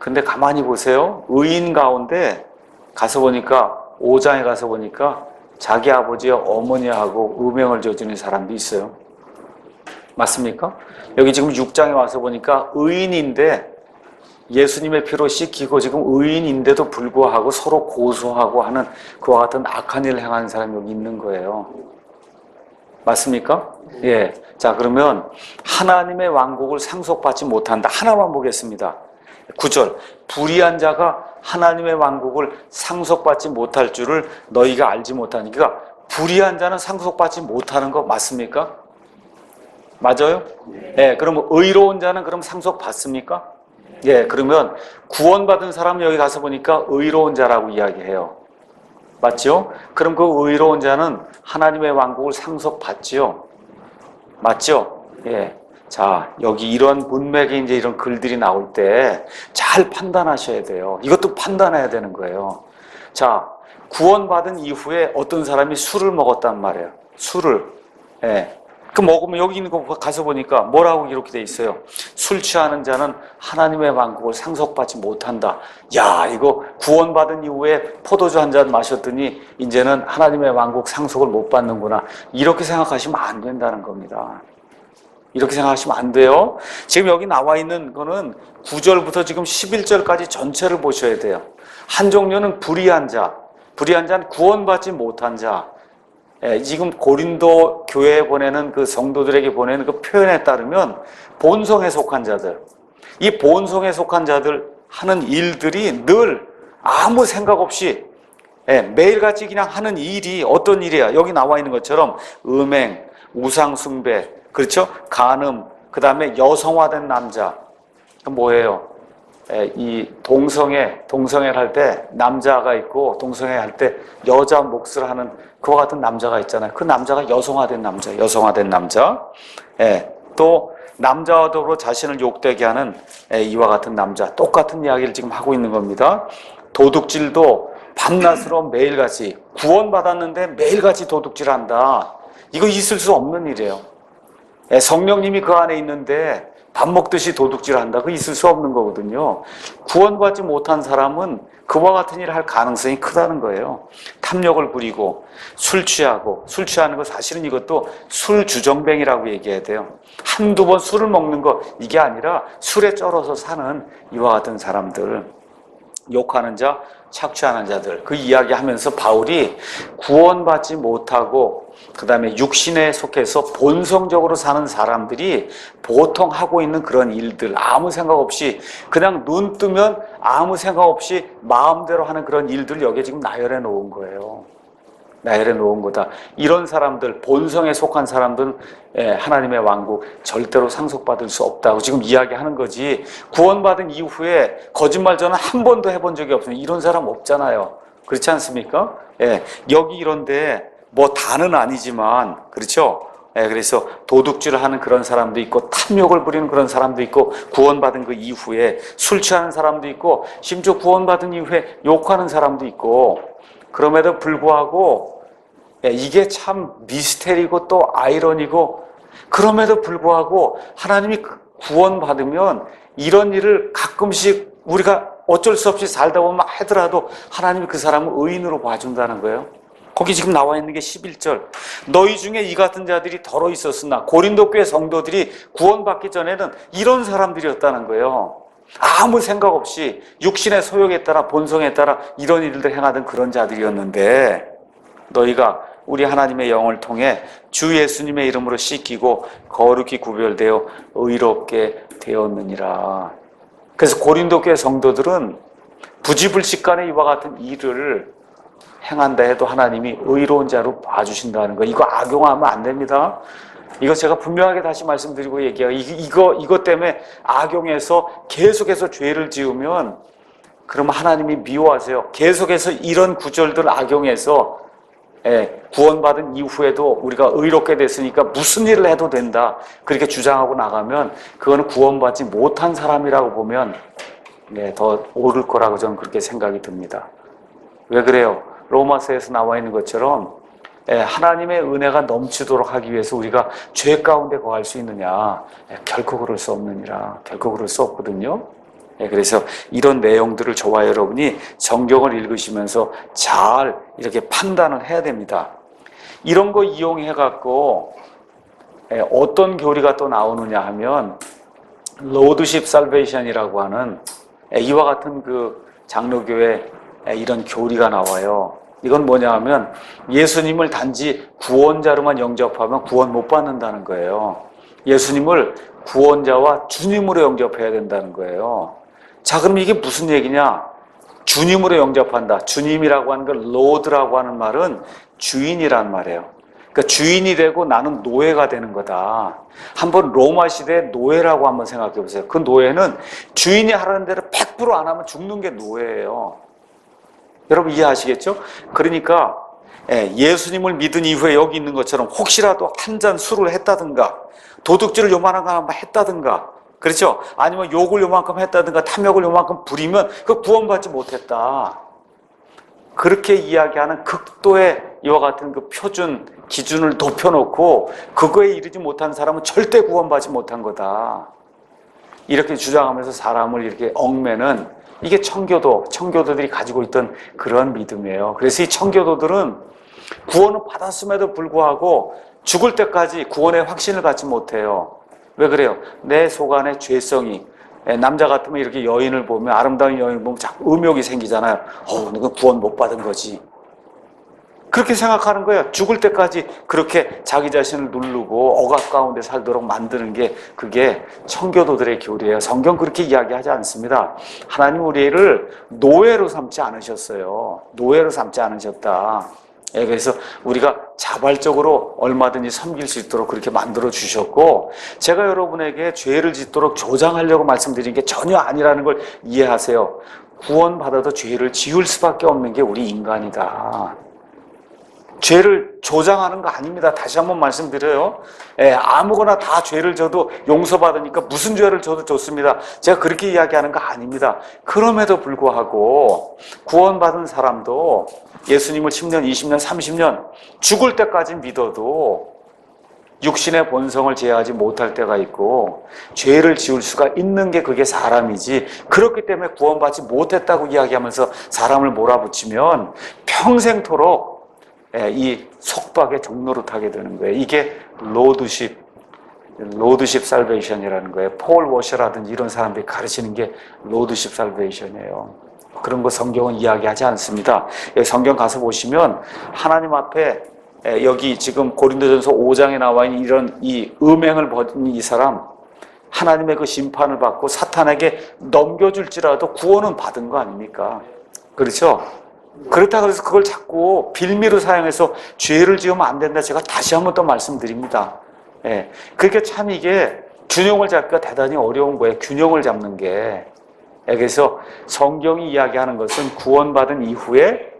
근데 가만히 보세요. 의인 가운데 가서 보니까 5장에 가서 보니까 자기 아버지와 어머니하고 음행을 저지른 사람도 있어요. 맞습니까? 여기 지금 6장에 와서 보니까 의인인데 예수님의 피로 씻기고 지금 의인인데도 불구하고 서로 고소하고 하는 그와 같은 악한 일을 행하는 사람이 여기 있는 거예요. 맞습니까? 예. 자, 그러면 하나님의 왕국을 상속받지 못한다. 하나만 보겠습니다. 9절. 불의한 자가 하나님의 왕국을 상속받지 못할 줄을 너희가 알지 못하니. 그러니까 불의한 자는 상속받지 못하는 거 맞습니까? 맞아요? 예. 그러면 의로운 자는 그럼 상속받습니까? 예. 그러면 구원받은 사람은 여기 가서 보니까 의로운 자라고 이야기해요. 맞죠? 그럼 그 의로운 자는 하나님의 왕국을 상속받지요. 맞죠? 예. 자, 여기 이런 문맥에 이제 이런 글들이 나올 때 잘 판단하셔야 돼요. 이것도 판단해야 되는 거예요. 자, 구원받은 이후에 어떤 사람이 술을 먹었단 말이에요. 술을. 예. 그 먹으면 여기 있는 거 가서 보니까 뭐라고 이렇게 돼 있어요. 술 취하는 자는 하나님의 왕국을 상속받지 못한다. 야, 이거 구원받은 이후에 포도주 한 잔 마셨더니 이제는 하나님의 왕국 상속을 못 받는구나. 이렇게 생각하시면 안 된다는 겁니다. 이렇게 생각하시면 안 돼요. 지금 여기 나와 있는 거는 9절부터 지금 11절까지 전체를 보셔야 돼요. 한 종류는 불의한 자, 불의한 자는 구원받지 못한 자. 지금 고린도 교회에 보내는 그 성도들에게 보내는 그 표현에 따르면 본성에 속한 자들, 이 본성에 속한 자들 하는 일들이 늘 아무 생각 없이 매일같이 그냥 하는 일이 어떤 일이야? 여기 나와 있는 것처럼 음행, 우상 숭배, 그렇죠? 간음, 그 다음에 여성화된 남자. 뭐예요? 이 동성애를 할 때 남자가 있고 동성애 할 때 여자 몫을 하는 그와 같은 남자가 있잖아요. 그 남자가 여성화된 남자. 또 남자와 더불어 자신을 욕되게 하는 이와 같은 남자. 똑같은 이야기를 지금 하고 있는 겁니다. 도둑질도 밤낮으로 매일같이 구원받았는데 매일같이 도둑질한다. 이거 있을 수 없는 일이에요. 성령님이 그 안에 있는데 밥 먹듯이 도둑질한다. 그거 있을 수 없는 거거든요. 구원받지 못한 사람은 그와 같은 일을 할 가능성이 크다는 거예요. 탐욕을 부리고 술 취하는 거 사실은 이것도 술 주정뱅이라고 얘기해야 돼요. 한두 번 술을 먹는 거 이게 아니라 술에 쩔어서 사는 이와 같은 사람들. 욕하는 자, 착취하는 자들, 그 이야기하면서 바울이 구원받지 못하고 그 다음에 육신에 속해서 본성적으로 사는 사람들이 보통 하고 있는 그런 일들, 아무 생각 없이 그냥 눈 뜨면 아무 생각 없이 마음대로 하는 그런 일들 여기에 지금 나열해 놓은 거예요. 나열해 놓은 거다. 이런 사람들, 본성에 속한 사람들은 하나님의 왕국 절대로 상속받을 수 없다고 지금 이야기하는 거지. 구원받은 이후에 거짓말 저는 한 번도 해본 적이 없습니다. 이런 사람 없잖아요. 그렇지 않습니까? 여기 이런데 뭐 다는 아니지만 그렇죠? 그래서 도둑질을 하는 그런 사람도 있고 탐욕을 부리는 그런 사람도 있고 구원받은 그 이후에 술 취하는 사람도 있고 심지어 구원받은 이후에 욕하는 사람도 있고 그럼에도 불구하고 이게 참 미스테리고 또 아이러니고 그럼에도 불구하고 하나님이 구원받으면 이런 일을 가끔씩 우리가 어쩔 수 없이 살다 보면 하더라도 하나님이 그 사람을 의인으로 봐준다는 거예요. 거기 지금 나와 있는 게 11절. 너희 중에 이 같은 자들이 덜어 있었으나 고린도 교회 성도들이 구원받기 전에는 이런 사람들이었다는 거예요. 아무 생각 없이 육신의 소욕에 따라 본성에 따라 이런 일들 행하던 그런 자들이었는데 너희가 우리 하나님의 영을 통해 주 예수님의 이름으로 씻기고 거룩히 구별되어 의롭게 되었느니라. 그래서 고린도 교회 성도들은 부지불식간에 이와 같은 일을 행한다 해도 하나님이 의로운 자로 봐주신다는 거. 이거 악용하면 안 됩니다. 이거 제가 분명하게 다시 말씀드리고 얘기해요. 이거 때문에 악용해서 계속해서 죄를 지으면 그러면 하나님이 미워하세요. 계속해서 이런 구절들 악용해서 구원받은 이후에도 우리가 의롭게 됐으니까 무슨 일을 해도 된다. 그렇게 주장하고 나가면 그거는 구원받지 못한 사람이라고 보면 더 옳을 거라고 저는 그렇게 생각이 듭니다. 왜 그래요? 로마서에서 나와 있는 것처럼 하나님의 은혜가 넘치도록 하기 위해서 우리가 죄 가운데 거할 수 있느냐? 결코 그럴 수 없느니라. 결코 그럴 수 없거든요. 그래서 이런 내용들을 저와 여러분이 성경을 읽으시면서 잘 이렇게 판단을 해야 됩니다. 이런 거 이용해 갖고 어떤 교리가 또 나오느냐 하면 로드십 살베이션이라고 하는 이와 같은 그 장로교회 이런 교리가 나와요. 이건 뭐냐 하면 예수님을 단지 구원자로만 영접하면 구원 못 받는다는 거예요. 예수님을 구원자와 주님으로 영접해야 된다는 거예요. 자, 그럼 이게 무슨 얘기냐? 주님으로 영접한다. 주님이라고 하는 걸 로드라고 하는 말은 주인이란 말이에요. 그러니까 주인이 되고 나는 노예가 되는 거다. 한번 로마 시대의 노예라고 한번 생각해 보세요. 그 노예는 주인이 하라는 대로 100% 안 하면 죽는 게 노예예요. 여러분 이해하시겠죠? 그러니까 예수님을 믿은 이후에 여기 있는 것처럼 혹시라도 한 잔 술을 했다든가 도둑질을 요만한 거 한번 했다든가 그렇죠? 아니면 욕을 요만큼 했다든가 탐욕을 요만큼 부리면 그 구원받지 못했다. 그렇게 이야기하는 극도의 이와 같은 그 표준 기준을 높여놓고 그거에 이르지 못한 사람은 절대 구원받지 못한 거다. 이렇게 주장하면서 사람을 이렇게 얽매는 이게 청교도들이 가지고 있던 그런 믿음이에요. 그래서 이 청교도들은 구원을 받았음에도 불구하고 죽을 때까지 구원의 확신을 갖지 못해요. 왜 그래요? 내 속 안에 죄성이 남자 같으면 이렇게 여인을 보면 아름다운 여인을 보면 자꾸 음욕이 생기잖아요. 너는 구원 못 받은 거지. 그렇게 생각하는 거예요. 죽을 때까지 그렇게 자기 자신을 누르고 억압 가운데 살도록 만드는 게 그게 청교도들의 교리예요. 성경 그렇게 이야기하지 않습니다. 하나님 우리를 노예로 삼지 않으셨어요. 노예로 삼지 않으셨다. 그래서 우리가 자발적으로 얼마든지 섬길 수 있도록 그렇게 만들어 주셨고 제가 여러분에게 죄를 짓도록 조장하려고 말씀드린 게 전혀 아니라는 걸 이해하세요. 구원받아도 죄를 지을 수밖에 없는 게 우리 인간이다. 죄를 조장하는 거 아닙니다. 다시 한번 말씀드려요. 아무거나 다 죄를 져도 용서받으니까 무슨 죄를 져도 좋습니다. 제가 그렇게 이야기하는 거 아닙니다. 그럼에도 불구하고 구원받은 사람도 예수님을 10년, 20년, 30년 죽을 때까지 믿어도 육신의 본성을 제어하지 못할 때가 있고 죄를 지을 수가 있는 게 그게 사람이지 그렇기 때문에 구원받지 못했다고 이야기하면서 사람을 몰아붙이면 평생토록 이 속박의 종로로 타게 되는 거예요. 이게 로드십 살베이션이라는 거예요. 폴 워셔라든지 이런 사람들이 가르치는 게 로드십 살베이션이에요. 그런 거 성경은 이야기하지 않습니다. 여기 성경 가서 보시면 하나님 앞에 여기 지금 고린도전서 5장에 나와 있는 이런 이 음행을 벌인 이 사람, 하나님의 그 심판을 받고 사탄에게 넘겨줄지라도 구원은 받은 거 아닙니까? 그렇죠? 그렇다고 해서 그걸 자꾸 빌미로 사용해서 죄를 지으면 안 된다. 제가 다시 한번 또 말씀드립니다. 예. 그러니까 참 이게 균형을 잡기가 대단히 어려운 거예요. 균형을 잡는 게. 예. 그래서 성경이 이야기하는 것은 구원받은 이후에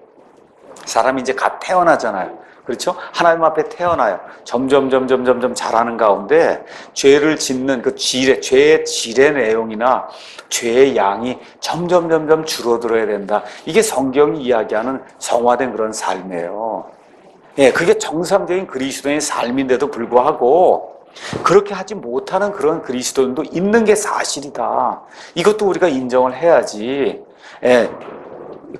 사람이 이제 갓 태어나잖아요. 그렇죠? 하나님 앞에 태어나요. 점점 자라는 가운데 죄를 짓는 그 죄의 질의 내용이나 죄의 양이 점점 줄어들어야 된다. 이게 성경이 이야기하는 성화된 그런 삶이에요. 예, 그게 정상적인 그리스도인의 삶인데도 불구하고 그렇게 하지 못하는 그런 그리스도인도 있는 게 사실이다. 이것도 우리가 인정을 해야지. 예,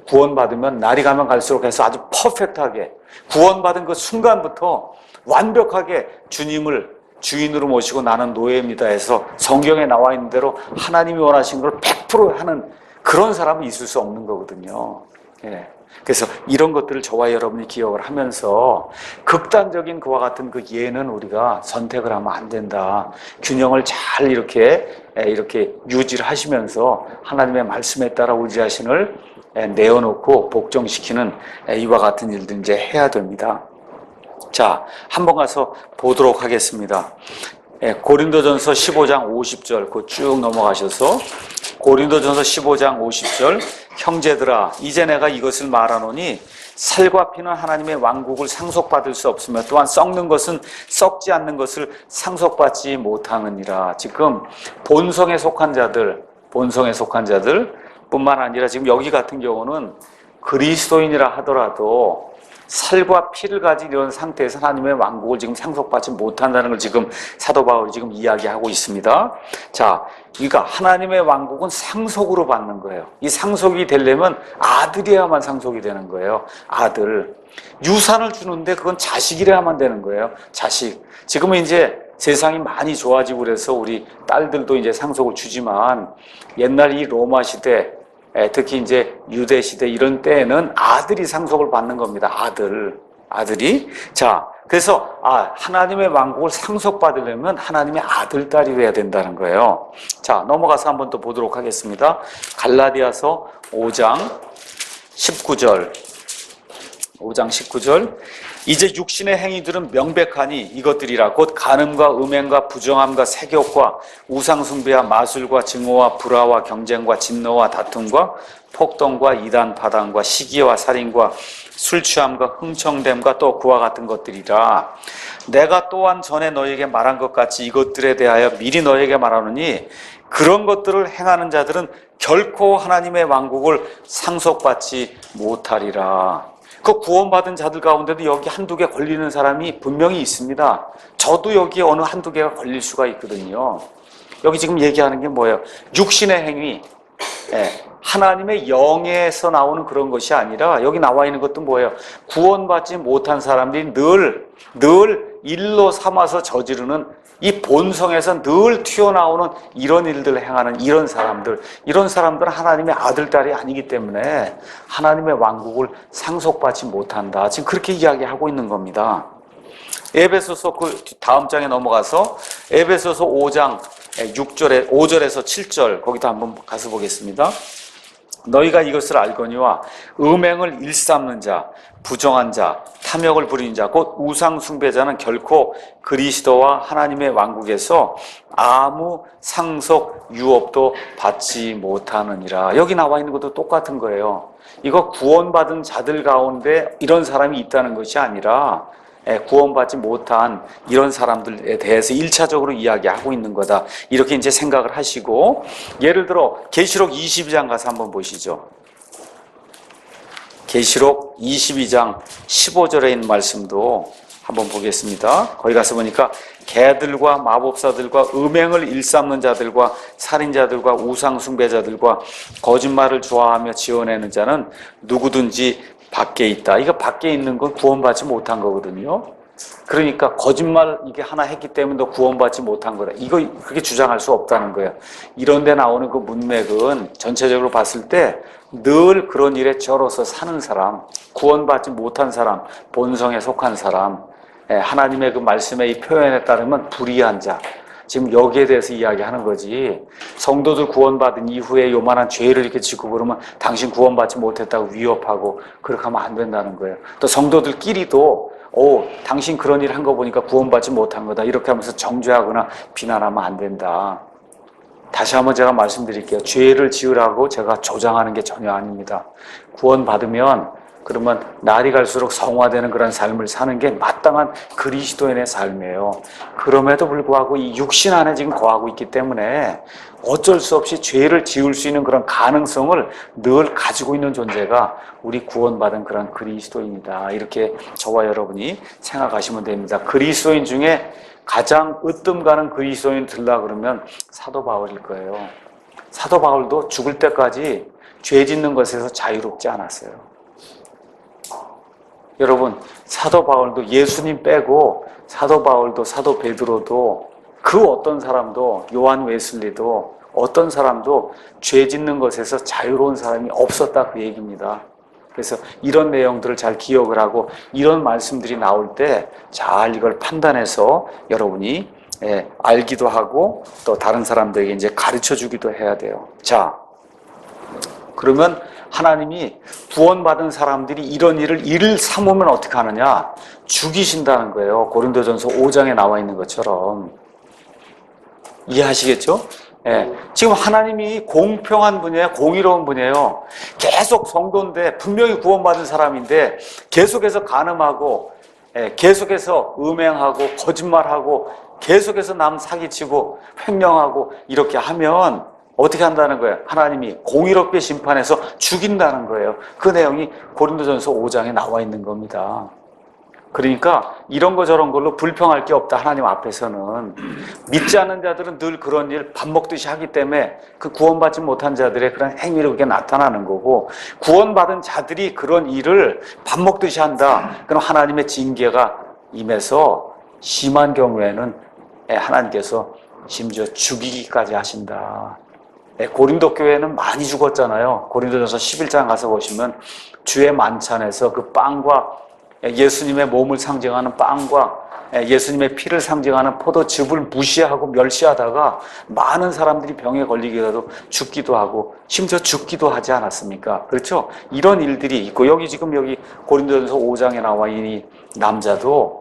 구원받으면 날이 가면 갈수록 해서 아주 퍼펙트하게 구원받은 그 순간부터 완벽하게 주님을 주인으로 모시고 나는 노예입니다 해서 성경에 나와 있는 대로 하나님이 원하신 걸 100% 하는 그런 사람은 있을 수 없는 거거든요. 예. 그래서 이런 것들을 저와 여러분이 기억을 하면서 극단적인 그와 같은 그 예는 우리가 선택을 하면 안 된다. 균형을 잘 이렇게 유지를 하시면서 하나님의 말씀에 따라 우리 자신을 내어놓고 복종시키는 이와 같은 일들 이제 해야 됩니다. 자, 한번 가서 보도록 하겠습니다. 고린도전서 15장 50절 그 쭉 넘어가셔서 고린도전서 15장 50절 형제들아 이제 내가 이것을 말하노니 살과 피는 하나님의 왕국을 상속받을 수 없으며 또한 썩는 것은 썩지 않는 것을 상속받지 못하느니라. 지금 본성에 속한 자들 뿐만 아니라 지금 여기 같은 경우는 그리스도인이라 하더라도 살과 피를 가진 이런 상태에서 하나님의 왕국을 지금 상속받지 못한다는 걸 지금 사도 바울이 지금 이야기하고 있습니다. 자, 그러니까 하나님의 왕국은 상속으로 받는 거예요. 이 상속이 되려면 아들이어야만 상속이 되는 거예요. 아들. 유산을 주는데 그건 자식이라야만 되는 거예요. 자식. 지금은 이제 세상이 많이 좋아지고 그래서 우리 딸들도 이제 상속을 주지만 옛날 이 로마 시대 특히 이제 유대 시대 이런 때에는 아들이 상속을 받는 겁니다. 아들이. 자, 그래서 하나님의 왕국을 상속받으려면 하나님의 아들, 딸이 돼야 된다는 거예요. 자, 넘어가서 한번 또 보도록 하겠습니다. 갈라디아서 5장 19절. 이제 육신의 행위들은 명백하니 이것들이라 곧 간음과 음행과 부정함과 색욕과 우상숭배와 마술과 증오와 불화와 경쟁과 진노와 다툼과 폭동과 이단 파당과 시기와 살인과 술 취함과 흥청됨과 또 그와 같은 것들이라. 내가 또한 전에 너에게 말한 것 같이 이것들에 대하여 미리 너에게 말하노니 그런 것들을 행하는 자들은 결코 하나님의 왕국을 상속받지 못하리라. 그 구원받은 자들 가운데도 여기 한두 개 걸리는 사람이 분명히 있습니다. 저도 여기에 어느 한두 개가 걸릴 수가 있거든요. 여기 지금 얘기하는 게 뭐예요? 육신의 행위. 하나님의 영에서 나오는 그런 것이 아니라 여기 나와 있는 것도 뭐예요? 구원받지 못한 사람들이 늘 일로 삼아서 저지르는 이 본성에서 늘 튀어나오는 이런 일들을 행하는 이런 사람들은 하나님의 아들, 딸이 아니기 때문에 하나님의 왕국을 상속받지 못한다. 지금 그렇게 이야기하고 있는 겁니다. 에베소서 그 다음 장에 넘어가서 에베소서 5장 5절에서 7절 거기도 한번 가서 보겠습니다. 너희가 이것을 알거니와 음행을 일삼는 자, 부정한 자, 탐욕을 부리는 자, 곧 우상 숭배자는 결코 그리스도와 하나님의 왕국에서 아무 상속 유업도 받지 못하느니라. 여기 나와 있는 것도 똑같은 거예요. 이거 구원받은 자들 가운데 이런 사람이 있다는 것이 아니라 구원받지 못한 이런 사람들에 대해서 1차적으로 이야기하고 있는 거다. 이렇게 이제 생각을 하시고, 예를 들어 계시록 22장 가서 한번 보시죠. 계시록 22장 15절에 있는 말씀도 한번 보겠습니다. 거기 가서 보니까 개들과 마법사들과 음행을 일삼는 자들과 살인자들과 우상숭배자들과 거짓말을 좋아하며 지어내는 자는 누구든지 밖에 있다. 이거 밖에 있는 건 구원받지 못한 거거든요. 그러니까 거짓말 이게 하나 했기 때문에 너 구원받지 못한 거다. 이거 그렇게 주장할 수 없다는 거예요. 이런 데 나오는 그 문맥은 전체적으로 봤을 때 늘 그런 일에 절어서 사는 사람, 구원받지 못한 사람, 본성에 속한 사람, 하나님의 그 말씀의 이 표현에 따르면 불의한 자, 지금 여기에 대해서 이야기하는 거지. 성도들 구원받은 이후에 요만한 죄를 이렇게 짓고 그러면 당신 구원받지 못했다고 위협하고 그렇게 하면 안 된다는 거예요. 또 성도들끼리도 당신 그런 일 한 거 보니까 구원받지 못한 거다 이렇게 하면서 정죄하거나 비난하면 안 된다. 다시 한번 제가 말씀드릴게요. 죄를 지으라고 제가 조장하는 게 전혀 아닙니다. 구원받으면 그러면 날이 갈수록 성화되는 그런 삶을 사는 게 마땅한 그리스도인의 삶이에요. 그럼에도 불구하고 이 육신 안에 지금 거하고 있기 때문에 어쩔 수 없이 죄를 지을 수 있는 그런 가능성을 늘 가지고 있는 존재가 우리 구원받은 그런 그리스도인이다. 이렇게 저와 여러분이 생각하시면 됩니다. 그리스도인 중에 가장 으뜸 가는 그리스도인 들라 그러면 사도 바울일 거예요. 사도 바울도 죽을 때까지 죄 짓는 것에서 자유롭지 않았어요. 여러분, 사도 바울도 예수님 빼고 사도 바울도 사도 베드로도 그 어떤 사람도 요한 웨슬리도 어떤 사람도 죄 짓는 것에서 자유로운 사람이 없었다 그 얘기입니다. 그래서 이런 내용들을 잘 기억을 하고 이런 말씀들이 나올 때 잘 이걸 판단해서 여러분이 알기도 하고 또 다른 사람들에게 이제 가르쳐 주기도 해야 돼요. 자, 그러면 하나님이 구원받은 사람들이 이런 일을 삼으면 어떻게 하느냐? 죽이신다는 거예요. 고린도전서 5장에 나와 있는 것처럼. 이해하시겠죠? 지금 하나님이 공평한 분이에요. 공의로운 분이에요. 계속 성도인데 분명히 구원받은 사람인데 계속해서 간음하고 계속해서 음행하고 거짓말하고 계속해서 남 사기치고 횡령하고 이렇게 하면 어떻게 한다는 거예요? 하나님이 공의롭게 심판해서 죽인다는 거예요. 그 내용이 고린도전서 5장에 나와 있는 겁니다. 그러니까 이런 거 저런 걸로 불평할 게 없다. 하나님 앞에서는. 믿지 않는 자들은 늘 그런 일 밥 먹듯이 하기 때문에 그 구원받지 못한 자들의 그런 행위로 그게 나타나는 거고, 구원받은 자들이 그런 일을 밥 먹듯이 한다. 그럼 하나님의 징계가 임해서 심한 경우에는 하나님께서 심지어 죽이기까지 하신다. 고린도 교회는 많이 죽었잖아요. 고린도전서 11장 가서 보시면 주의 만찬에서 그 빵과 예수님의 몸을 상징하는 빵과 예수님의 피를 상징하는 포도즙을 무시하고 멸시하다가 많은 사람들이 병에 걸리기라도 죽기도 하고 심지어 죽기도 하지 않았습니까? 그렇죠? 이런 일들이 있고 여기 고린도전서 5장에 나와 있는 이 남자도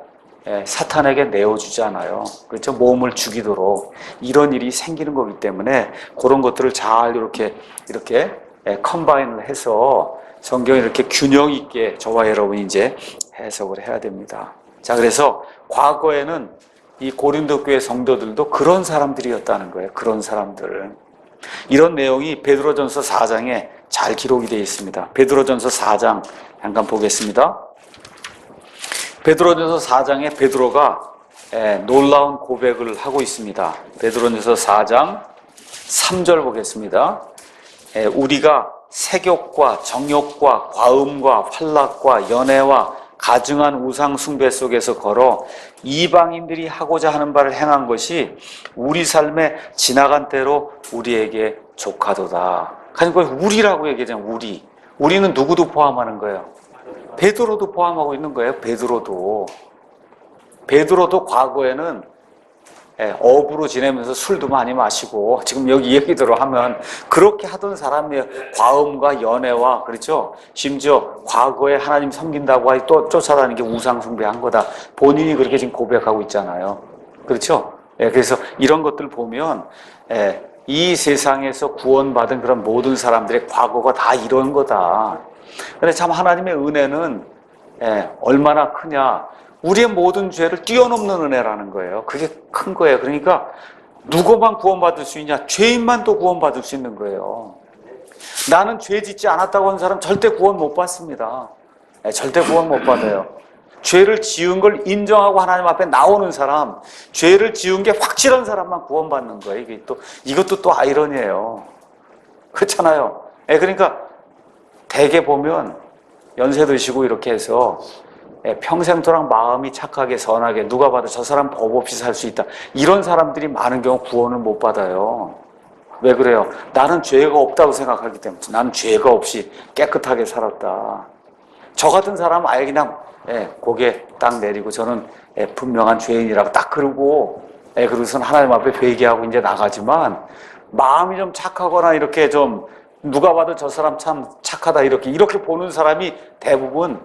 사탄에게 내어주잖아요. 그렇죠? 몸을 죽이도록 이런 일이 생기는 거기 때문에 그런 것들을 잘 이렇게 컴바인을 해서 성경에 이렇게 균형 있게 저와 여러분이 이제 해석을 해야 됩니다. 자, 그래서 과거에는 이 고린도 교회 성도들도 그런 사람들이었다는 거예요. 그런 사람들. 이런 내용이 베드로전서 4장에 잘 기록이 되어 있습니다. 베드로전서 4장 잠깐 보겠습니다. 베드로전서 4장에 베드로가 놀라운 고백을 하고 있습니다. 베드로전서 4장 3절 보겠습니다. 우리가 색욕과 정욕과 과음과 활락과 연애와 가증한 우상 숭배 속에서 걸어 이방인들이 하고자 하는 바를 행한 것이 우리 삶에 지나간 때로 우리에게 조카도다. 그러니까 우리라고 얘기하잖아요. 우리는 누구도 포함하는 거예요. 베드로도 포함하고 있는 거예요. 베드로도 과거에는 업으로 지내면서 술도 많이 마시고 지금 여기 얘기대로 하면 그렇게 하던 사람이에요. 과음과 연애와 그렇죠. 심지어 과거에 하나님 섬긴다고 하니 또 쫓아다니는 게 우상 숭배한 거다. 본인이 그렇게 지금 고백하고 있잖아요. 그렇죠. 그래서 이런 것들 보면 이 세상에서 구원받은 그런 모든 사람들의 과거가 다 이런 거다. 근데 참 하나님의 은혜는 얼마나 크냐. 우리의 모든 죄를 뛰어넘는 은혜라는 거예요. 그게 큰 거예요. 그러니까 누구만 구원받을 수 있냐? 죄인만 또 구원받을 수 있는 거예요. 나는 죄 짓지 않았다고 하는 사람 절대 구원 못 받습니다. 절대 구원 못 받아요. 죄를 지은 걸 인정하고 하나님 앞에 나오는 사람, 죄를 지은 게 확실한 사람만 구원받는 거예요. 이것도 또 아이러니예요. 그렇잖아요. 그러니까 대개 보면 연세 드시고 이렇게 해서 평생토록 마음이 착하게 선하게 누가 봐도 저 사람 법 없이 살 수 있다. 이런 사람들이 많은 경우 구원을 못 받아요. 왜 그래요? 나는 죄가 없다고 생각하기 때문에. 나는 죄가 없이 깨끗하게 살았다. 저 같은 사람은 아예 그냥 고개 딱 내리고 저는 분명한 죄인이라고 딱 그러고 그러고선 하나님 앞에 회개하고 이제 나가지만, 마음이 좀 착하거나 이렇게 좀 누가 봐도 저 사람 참 착하다 이렇게 보는 사람이 대부분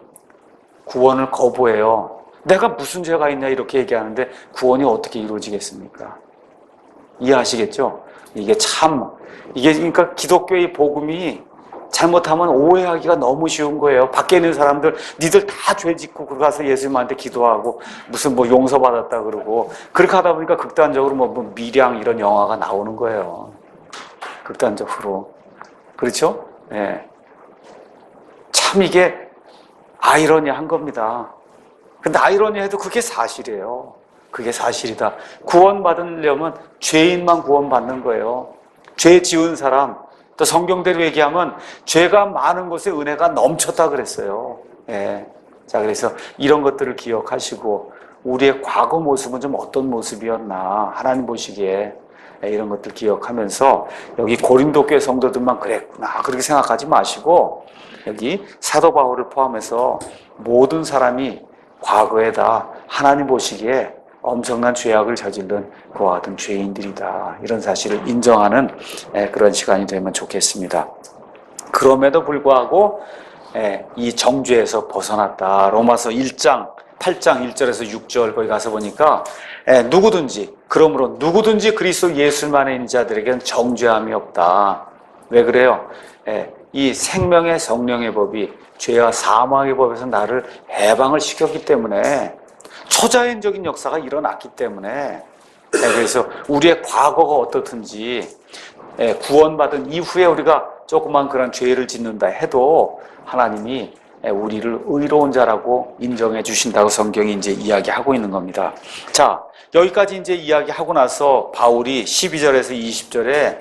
구원을 거부해요. 내가 무슨 죄가 있냐 이렇게 얘기하는데 구원이 어떻게 이루어지겠습니까? 이해하시겠죠? 이게 그러니까 기독교의 복음이 잘못하면 오해하기가 너무 쉬운 거예요. 밖에 있는 사람들, 니들 다 죄 짓고 가서 예수님한테 기도하고 무슨 뭐 용서받았다 그러고, 그렇게 하다 보니까 극단적으로 뭐 미량 이런 영화가 나오는 거예요. 극단적으로. 그렇죠? 예. 참 이게 아이러니한 겁니다. 근데 아이러니해도 그게 사실이에요. 그게 사실이다. 구원받으려면 죄인만 구원받는 거예요. 죄 지은 사람, 또 성경대로 얘기하면 죄가 많은 곳에 은혜가 넘쳤다 그랬어요. 예. 자, 그래서 이런 것들을 기억하시고 우리의 과거 모습은 좀 어떤 모습이었나 하나님 보시기에 이런 것들 기억하면서 여기 고린도 교회 성도들만 그랬구나 그렇게 생각하지 마시고 여기 사도 바울을 포함해서 모든 사람이 과거에 다 하나님 보시기에 엄청난 죄악을 저지른 그와 같은 죄인들이다. 이런 사실을 인정하는 그런 시간이 되면 좋겠습니다. 그럼에도 불구하고 이 정죄에서 벗어났다. 로마서 1장 8장 1절에서 6절 거기 가서 보니까 그러므로 누구든지 그리스도 예수만에 있는 자들에게는 정죄함이 없다. 왜 그래요? 이 생명의 성령의 법이 죄와 사망의 법에서 나를 해방을 시켰기 때문에, 초자연적인 역사가 일어났기 때문에, 그래서 우리의 과거가 어떻든지 구원받은 이후에 우리가 조그만 그런 죄를 짓는다 해도 하나님이 우리를 의로운 자라고 인정해 주신다고 성경이 이제 이야기하고 있는 겁니다. 자, 여기까지 이제 이야기하고 나서 바울이 12절에서 20절에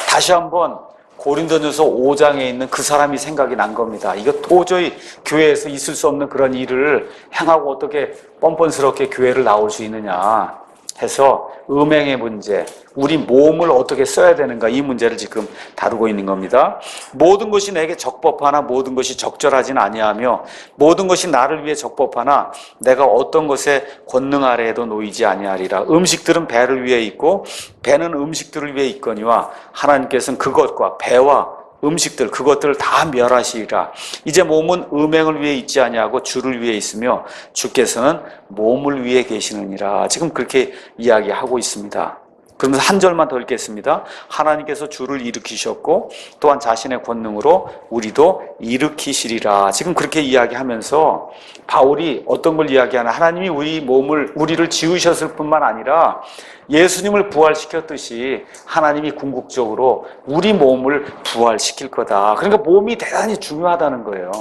다시 한번 고린도전서 5장에 있는 그 사람이 생각이 난 겁니다. 이거 도저히 교회에서 있을 수 없는 그런 일을 행하고 어떻게 뻔뻔스럽게 교회를 나올 수 있느냐 해서 음행의 문제, 우리 몸을 어떻게 써야 되는가, 이 문제를 지금 다루고 있는 겁니다. 모든 것이 내게 적법하나 모든 것이 적절하진 아니하며 모든 것이 나를 위해 적법하나 내가 어떤 것에 권능 아래에도 놓이지 아니하리라. 음식들은 배를 위해 있고 배는 음식들을 위해 있거니와 하나님께서는 그것과 배와 음식들 그것들을 다 멸하시리라. 이제 몸은 음행을 위해 있지 아니하고 주를 위해 있으며 주께서는 몸을 위해 계시느니라. 지금 그렇게 이야기하고 있습니다. 그러면서 한 절만 더 읽겠습니다. 하나님께서 주를 일으키셨고 또한 자신의 권능으로 우리도 일으키시리라. 지금 그렇게 이야기하면서 바울이 어떤 걸 이야기하나, 하나님이 우리를 지으셨을 뿐만 아니라 예수님을 부활시켰듯이 하나님이 궁극적으로 우리 몸을 부활시킬 거다. 그러니까 몸이 대단히 중요하다는 거예요.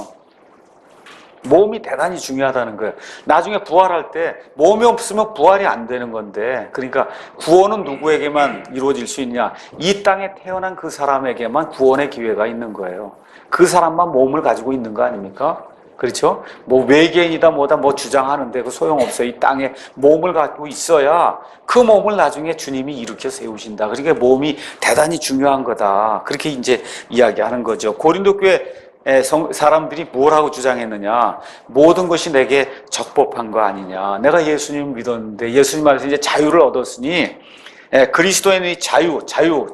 몸이 대단히 중요하다는 거예요. 나중에 부활할 때 몸이 없으면 부활이 안 되는 건데, 그러니까 구원은 누구에게만 이루어질 수 있냐? 이 땅에 태어난 그 사람에게만 구원의 기회가 있는 거예요. 그 사람만 몸을 가지고 있는 거 아닙니까? 그렇죠? 뭐 외계인이다 뭐다 뭐 주장하는데 그 소용없어요. 이 땅에 몸을 갖고 있어야 그 몸을 나중에 주님이 일으켜 세우신다. 그러니까 몸이 대단히 중요한 거다. 그렇게 이제 이야기하는 거죠. 고린도 교회 사람들이 뭐라고 주장했느냐? 모든 것이 내게 적법한 거 아니냐? 내가 예수님을 믿었는데 예수님 안에서 이제 자유를 얻었으니, 그리스도인의 자유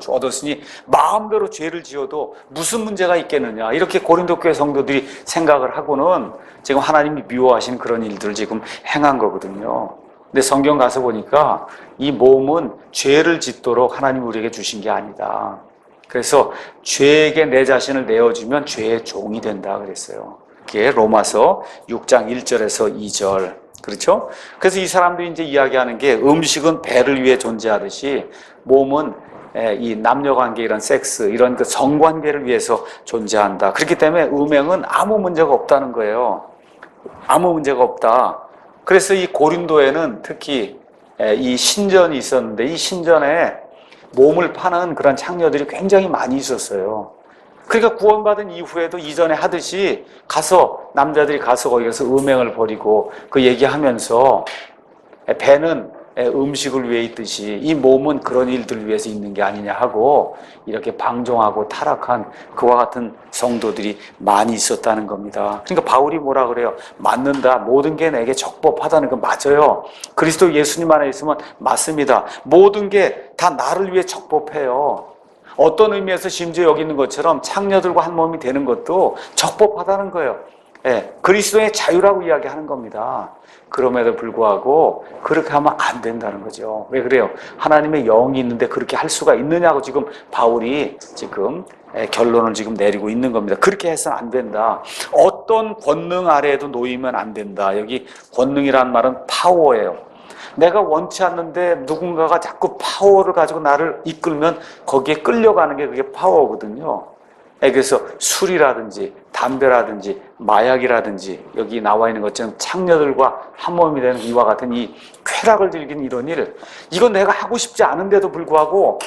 얻었으니 마음대로 죄를 지어도 무슨 문제가 있겠느냐? 이렇게 고린도 교회 성도들이 생각을 하고는 지금 하나님이 미워하시는 그런 일들을 지금 행한 거거든요. 근데 성경 가서 보니까 이 몸은 죄를 짓도록 하나님이 우리에게 주신 게 아니다. 그래서 죄에게 내 자신을 내어주면 죄의 종이 된다 그랬어요. 그게 로마서 6장 1절에서 2절. 그렇죠? 그래서 이 사람들이 이제 이야기하는 게, 음식은 배를 위해 존재하듯이 몸은 이 남녀관계, 이런 섹스, 이런 그 성관계를 위해서 존재한다. 그렇기 때문에 음행은 아무 문제가 없다는 거예요. 아무 문제가 없다. 그래서 이 고린도에는 특히 이 신전이 있었는데, 이 신전에 몸을 파는 그런 창녀들이 굉장히 많이 있었어요. 그러니까 구원받은 이후에도 이전에 하듯이 가서 남자들이 가서 거기 가서 음행을 벌이고 그 얘기하면서 배는 음식을 위해 있듯이 이 몸은 그런 일들을 위해서 있는 게 아니냐 하고 이렇게 방종하고 타락한 그와 같은 성도들이 많이 있었다는 겁니다. 그러니까 바울이 뭐라 그래요? 맞는다. 모든 게 내게 적법하다는 거 맞아요. 그리스도 예수님 안에 있으면 맞습니다. 모든 게 다 나를 위해 적법해요. 어떤 의미에서 심지어 여기 있는 것처럼 창녀들과 한 몸이 되는 것도 적법하다는 거예요. 예, 그리스도의 자유라고 이야기하는 겁니다. 그럼에도 불구하고 그렇게 하면 안 된다는 거죠. 왜 그래요? 하나님의 영이 있는데 그렇게 할 수가 있느냐고 지금 바울이 지금 결론을 지금 내리고 있는 겁니다. 그렇게 해서는 안 된다. 어떤 권능 아래에도 놓이면 안 된다. 여기 권능이란 말은 파워예요. 내가 원치 않는데 누군가가 자꾸 파워를 가지고 나를 이끌면 거기에 끌려가는 게 그게 파워거든요. 그래서 술이라든지 담배라든지 마약이라든지 여기 나와 있는 것처럼 창녀들과 한 몸이 되는 이와 같은 이 쾌락을 즐기는 이런 일, 이건 내가 하고 싶지 않은데도 불구하고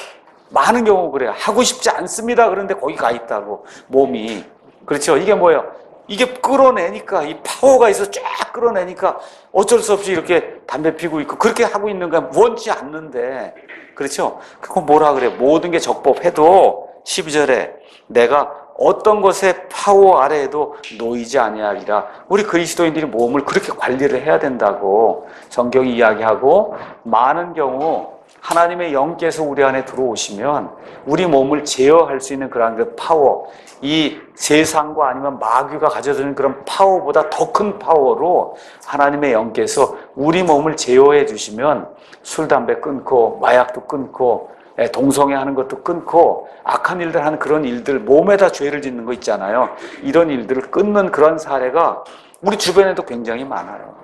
많은 경우 그래요. 하고 싶지 않습니다. 그런데 거기 가 있다고 몸이. 그렇죠? 이게 뭐예요? 이게 끌어내니까 이 파워가 있어서 쫙 끌어내니까 어쩔 수 없이 이렇게 담배 피고 있고 그렇게 하고 있는 거야. 원치 않는데. 그렇죠? 그거 뭐라 그래요? 모든 게 적법해도 12절에 내가 어떤 것의 파워 아래에도 놓이지 아니하리라. 우리 그리스도인들이 몸을 그렇게 관리를 해야 된다고 성경이 이야기하고, 많은 경우 하나님의 영께서 우리 안에 들어오시면 우리 몸을 제어할 수 있는 그런 그 파워, 이 세상과 아니면 마귀가 가져다주는 그런 파워보다 더 큰 파워로 하나님의 영께서 우리 몸을 제어해 주시면 술, 담배 끊고 마약도 끊고 동성애하는 것도 끊고 악한 일들 하는 그런 일들, 몸에다 죄를 짓는 거 있잖아요. 이런 일들을 끊는 그런 사례가 우리 주변에도 굉장히 많아요.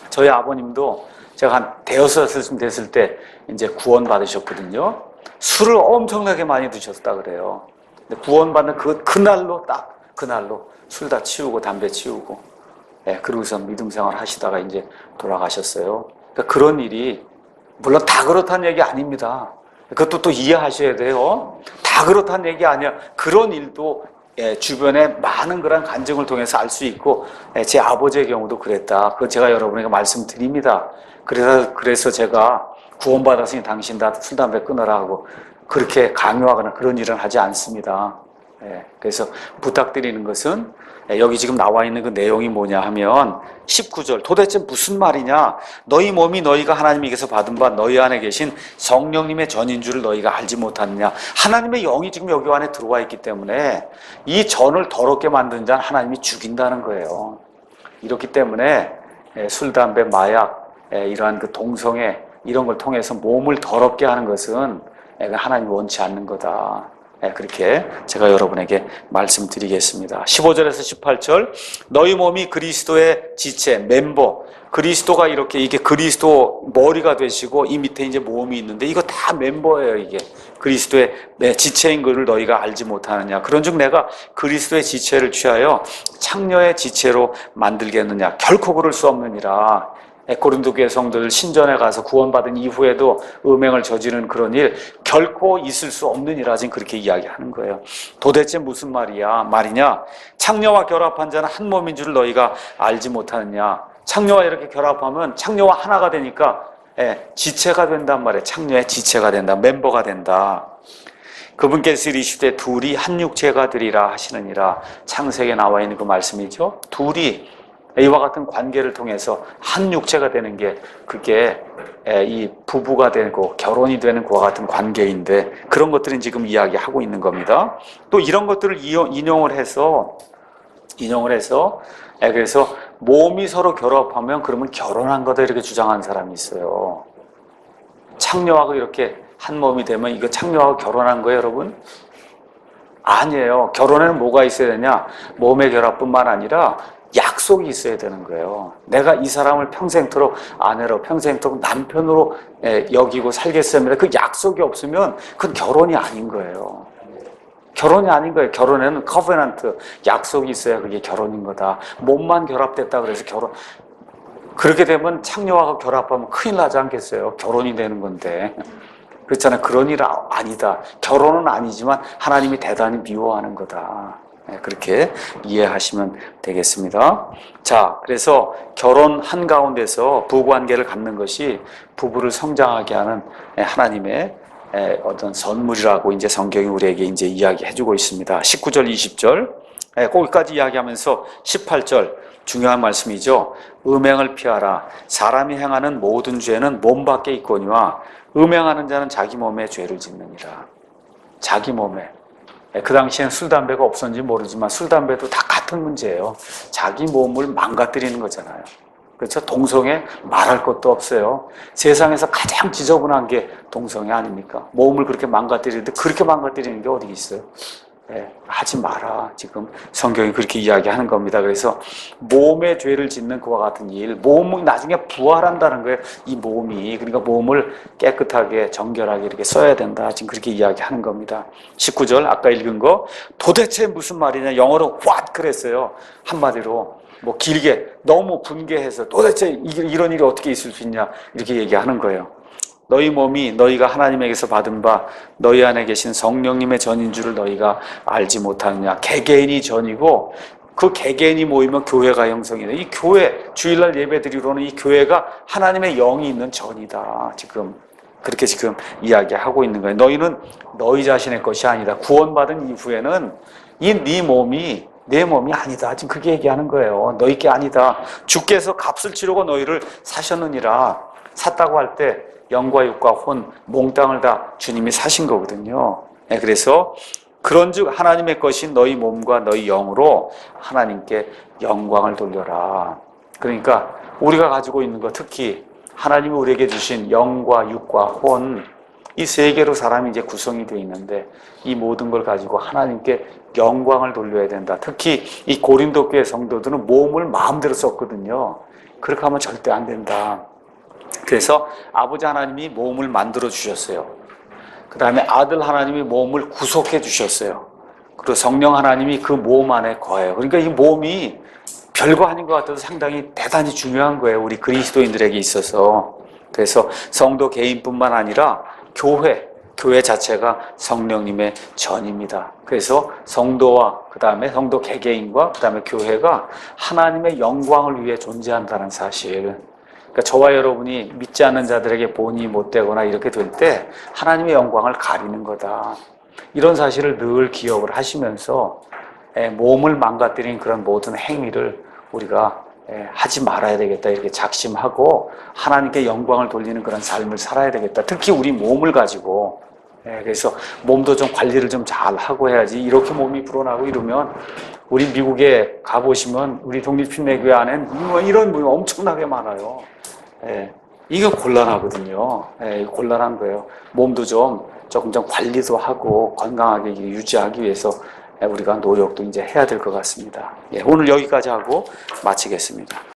저희 아버님도 제가 한 대여섯쯤 됐을 때 이제 구원 받으셨거든요. 술을 엄청나게 많이 드셨다 그래요. 근데 구원받는 그날로 딱 그날로 술 다 치우고 담배 치우고, 그러고서 믿음 생활 하시다가 이제 돌아가셨어요. 그러니까 그런 일이 물론 다 그렇다는 얘기 아닙니다. 그것도 또 이해하셔야 돼요. 다 그렇다는 얘기 아니야. 그런 일도 주변에 많은 그런 간증을 통해서 알 수 있고, 제 아버지의 경우도 그랬다. 그거 제가 여러분에게 말씀드립니다. 그래서 제가 구원받았으니 당신 다 술, 담배 끊어라 하고 그렇게 강요하거나 그런 일은 하지 않습니다. 그래서 부탁드리는 것은 여기 지금 나와 있는 그 내용이 뭐냐 하면 19절, 도대체 무슨 말이냐? 너희 몸이 너희가 하나님에게서 받은 바 너희 안에 계신 성령님의 전인 줄을 너희가 알지 못하느냐? 하나님의 영이 지금 여기 안에 들어와 있기 때문에 이 전을 더럽게 만든 자는 하나님이 죽인다는 거예요. 이렇기 때문에 술, 담배, 마약, 이러한 그 동성애 이런 걸 통해서 몸을 더럽게 하는 것은 하나님이 원치 않는 거다. 그렇게 제가 여러분에게 말씀드리겠습니다. 15절에서 18절, 너희 몸이 그리스도의 지체, 멤버, 그리스도가 이게 그리스도 머리가 되시고 이 밑에 이제 몸이 있는데 이거 다 멤버예요. 이게 그리스도의 지체인 것을 너희가 알지 못하느냐? 그런즉 내가 그리스도의 지체를 취하여 창녀의 지체로 만들겠느냐? 결코 그럴 수 없느니라. 고린도 교회 성도들 신전에 가서 구원받은 이후에도 음행을 저지르는 그런 일 결코 있을 수 없느니라 지금 그렇게 이야기하는 거예요. 도대체 무슨 말이냐? 창녀와 결합한 자는 한 몸인 줄을 너희가 알지 못하느냐? 창녀와 이렇게 결합하면 창녀와 하나가 되니까 지체가 된단 말이에요. 창녀의 지체가 된다. 멤버가 된다. 그분께서 이르시되 둘이 한 육체가 되리라 하시느니라. 창세기에 나와 있는 그 말씀이죠. 둘이 이와 같은 관계를 통해서 한 육체가 되는 게 그게 이 부부가 되고 결혼이 되는 그와 같은 관계인데, 그런 것들은 지금 이야기하고 있는 겁니다. 또 이런 것들을 인용을 해서 그래서 몸이 서로 결합하면 그러면 결혼한 거다 이렇게 주장하는 사람이 있어요. 창녀하고 이렇게 한 몸이 되면 이거 창녀하고 결혼한 거예요, 여러분? 아니에요. 결혼에는 뭐가 있어야 되냐? 몸의 결합뿐만 아니라 약속이 있어야 되는 거예요. 내가 이 사람을 평생토록 아내로, 평생토록 남편으로 여기고 살겠습니다. 그 약속이 없으면 그건 결혼이 아닌 거예요. 결혼이 아닌 거예요. 결혼에는 커버넌트, 약속이 있어야 그게 결혼인 거다. 몸만 결합됐다 그래서 그렇게 되면 창녀와 결합하면 큰일 나지 않겠어요? 결혼이 되는 건데. 그렇잖아요. 그런 일 아니다. 결혼은 아니지만 하나님이 대단히 미워하는 거다. 그렇게 이해하시면 되겠습니다. 자, 그래서 결혼 한가운데서 부부관계를 갖는 것이 부부를 성장하게 하는 하나님의 어떤 선물이라고 이제 성경이 우리에게 이제 이야기해주고 있습니다. 19절, 20절 거기까지 이야기하면서 18절 중요한 말씀이죠. 음행을 피하라. 사람이 행하는 모든 죄는 몸 밖에 있거니와 음행하는 자는 자기 몸에 죄를 짓느니라. 자기 몸에. 그 당시엔 술, 담배가 없었는지 모르지만 술, 담배도 다 같은 문제예요. 자기 몸을 망가뜨리는 거잖아요. 그렇죠? 동성애 말할 것도 없어요. 세상에서 가장 지저분한 게 동성애 아닙니까? 몸을 그렇게 망가뜨리는데 그렇게 망가뜨리는 게 어디 있어요? 하지 마라. 지금 성경이 그렇게 이야기하는 겁니다. 그래서 몸에 죄를 짓는 그와 같은 일, 몸은 나중에 부활한다는 거예요. 이 몸이. 그러니까 몸을 깨끗하게 정결하게 이렇게 써야 된다. 지금 그렇게 이야기하는 겁니다. 19절 아까 읽은 거 도대체 무슨 말이냐. 영어로 what 그랬어요. 한마디로 뭐 길게 너무 분개해서 도대체 이런 일이 어떻게 있을 수 있냐 이렇게 얘기하는 거예요. 너희 몸이 너희가 하나님에게서 받은 바 너희 안에 계신 성령님의 전인 줄을 너희가 알지 못하느냐. 개개인이 전이고 그 개개인이 모이면 교회가 형성이 돼. 이 교회 주일날 예배드리러는 이 교회가 하나님의 영이 있는 전이다. 지금 그렇게 지금 이야기하고 있는 거예요. 너희는 너희 자신의 것이 아니다. 구원받은 이후에는 이 네 몸이 내 몸이 아니다. 지금 그렇게 얘기하는 거예요. 너희 게 아니다. 주께서 값을 치르고 너희를 사셨느니라. 샀다고 할 때 영과 육과 혼, 몽땅을 다 주님이 사신 거거든요. 그래서 그런즉 하나님의 것인 너희 몸과 너희 영으로 하나님께 영광을 돌려라. 그러니까 우리가 가지고 있는 것, 특히 하나님이 우리에게 주신 영과 육과 혼, 이 세 개로 사람이 이제 구성이 되어 있는데 이 모든 걸 가지고 하나님께 영광을 돌려야 된다. 특히 이 고린도 교회 성도들은 몸을 마음대로 썼거든요. 그렇게 하면 절대 안 된다. 그래서 아버지 하나님이 몸을 만들어 주셨어요. 그 다음에 아들 하나님이 몸을 구속해 주셨어요. 그리고 성령 하나님이 그 몸 안에 거해요. 그러니까 이 몸이 별거 아닌 것 같아도 상당히 대단히 중요한 거예요. 우리 그리스도인들에게 있어서. 그래서 성도 개인뿐만 아니라 교회 자체가 성령님의 전입니다. 그래서 성도와 그 다음에 성도 개개인과 그 다음에 교회가 하나님의 영광을 위해 존재한다는 사실. 그러니까 저와 여러분이 믿지 않는 자들에게 본이 못되거나 이렇게 될 때 하나님의 영광을 가리는 거다. 이런 사실을 늘 기억을 하시면서 몸을 망가뜨린 그런 모든 행위를 우리가 하지 말아야 되겠다 이렇게 작심하고 하나님께 영광을 돌리는 그런 삶을 살아야 되겠다. 특히 우리 몸을 가지고 그래서 몸도 좀 관리를 좀 잘 하고 해야지. 이렇게 몸이 불어나고 이러면 우리 미국에 가보시면 우리 독립신매교회 안엔 이런 분이 엄청나게 많아요. 이거 곤란하거든요. 곤란한 거예요. 몸도 조금 관리도 하고 건강하게 유지하기 위해서 우리가 노력도 이제 해야 될 것 같습니다. 오늘 여기까지 하고 마치겠습니다.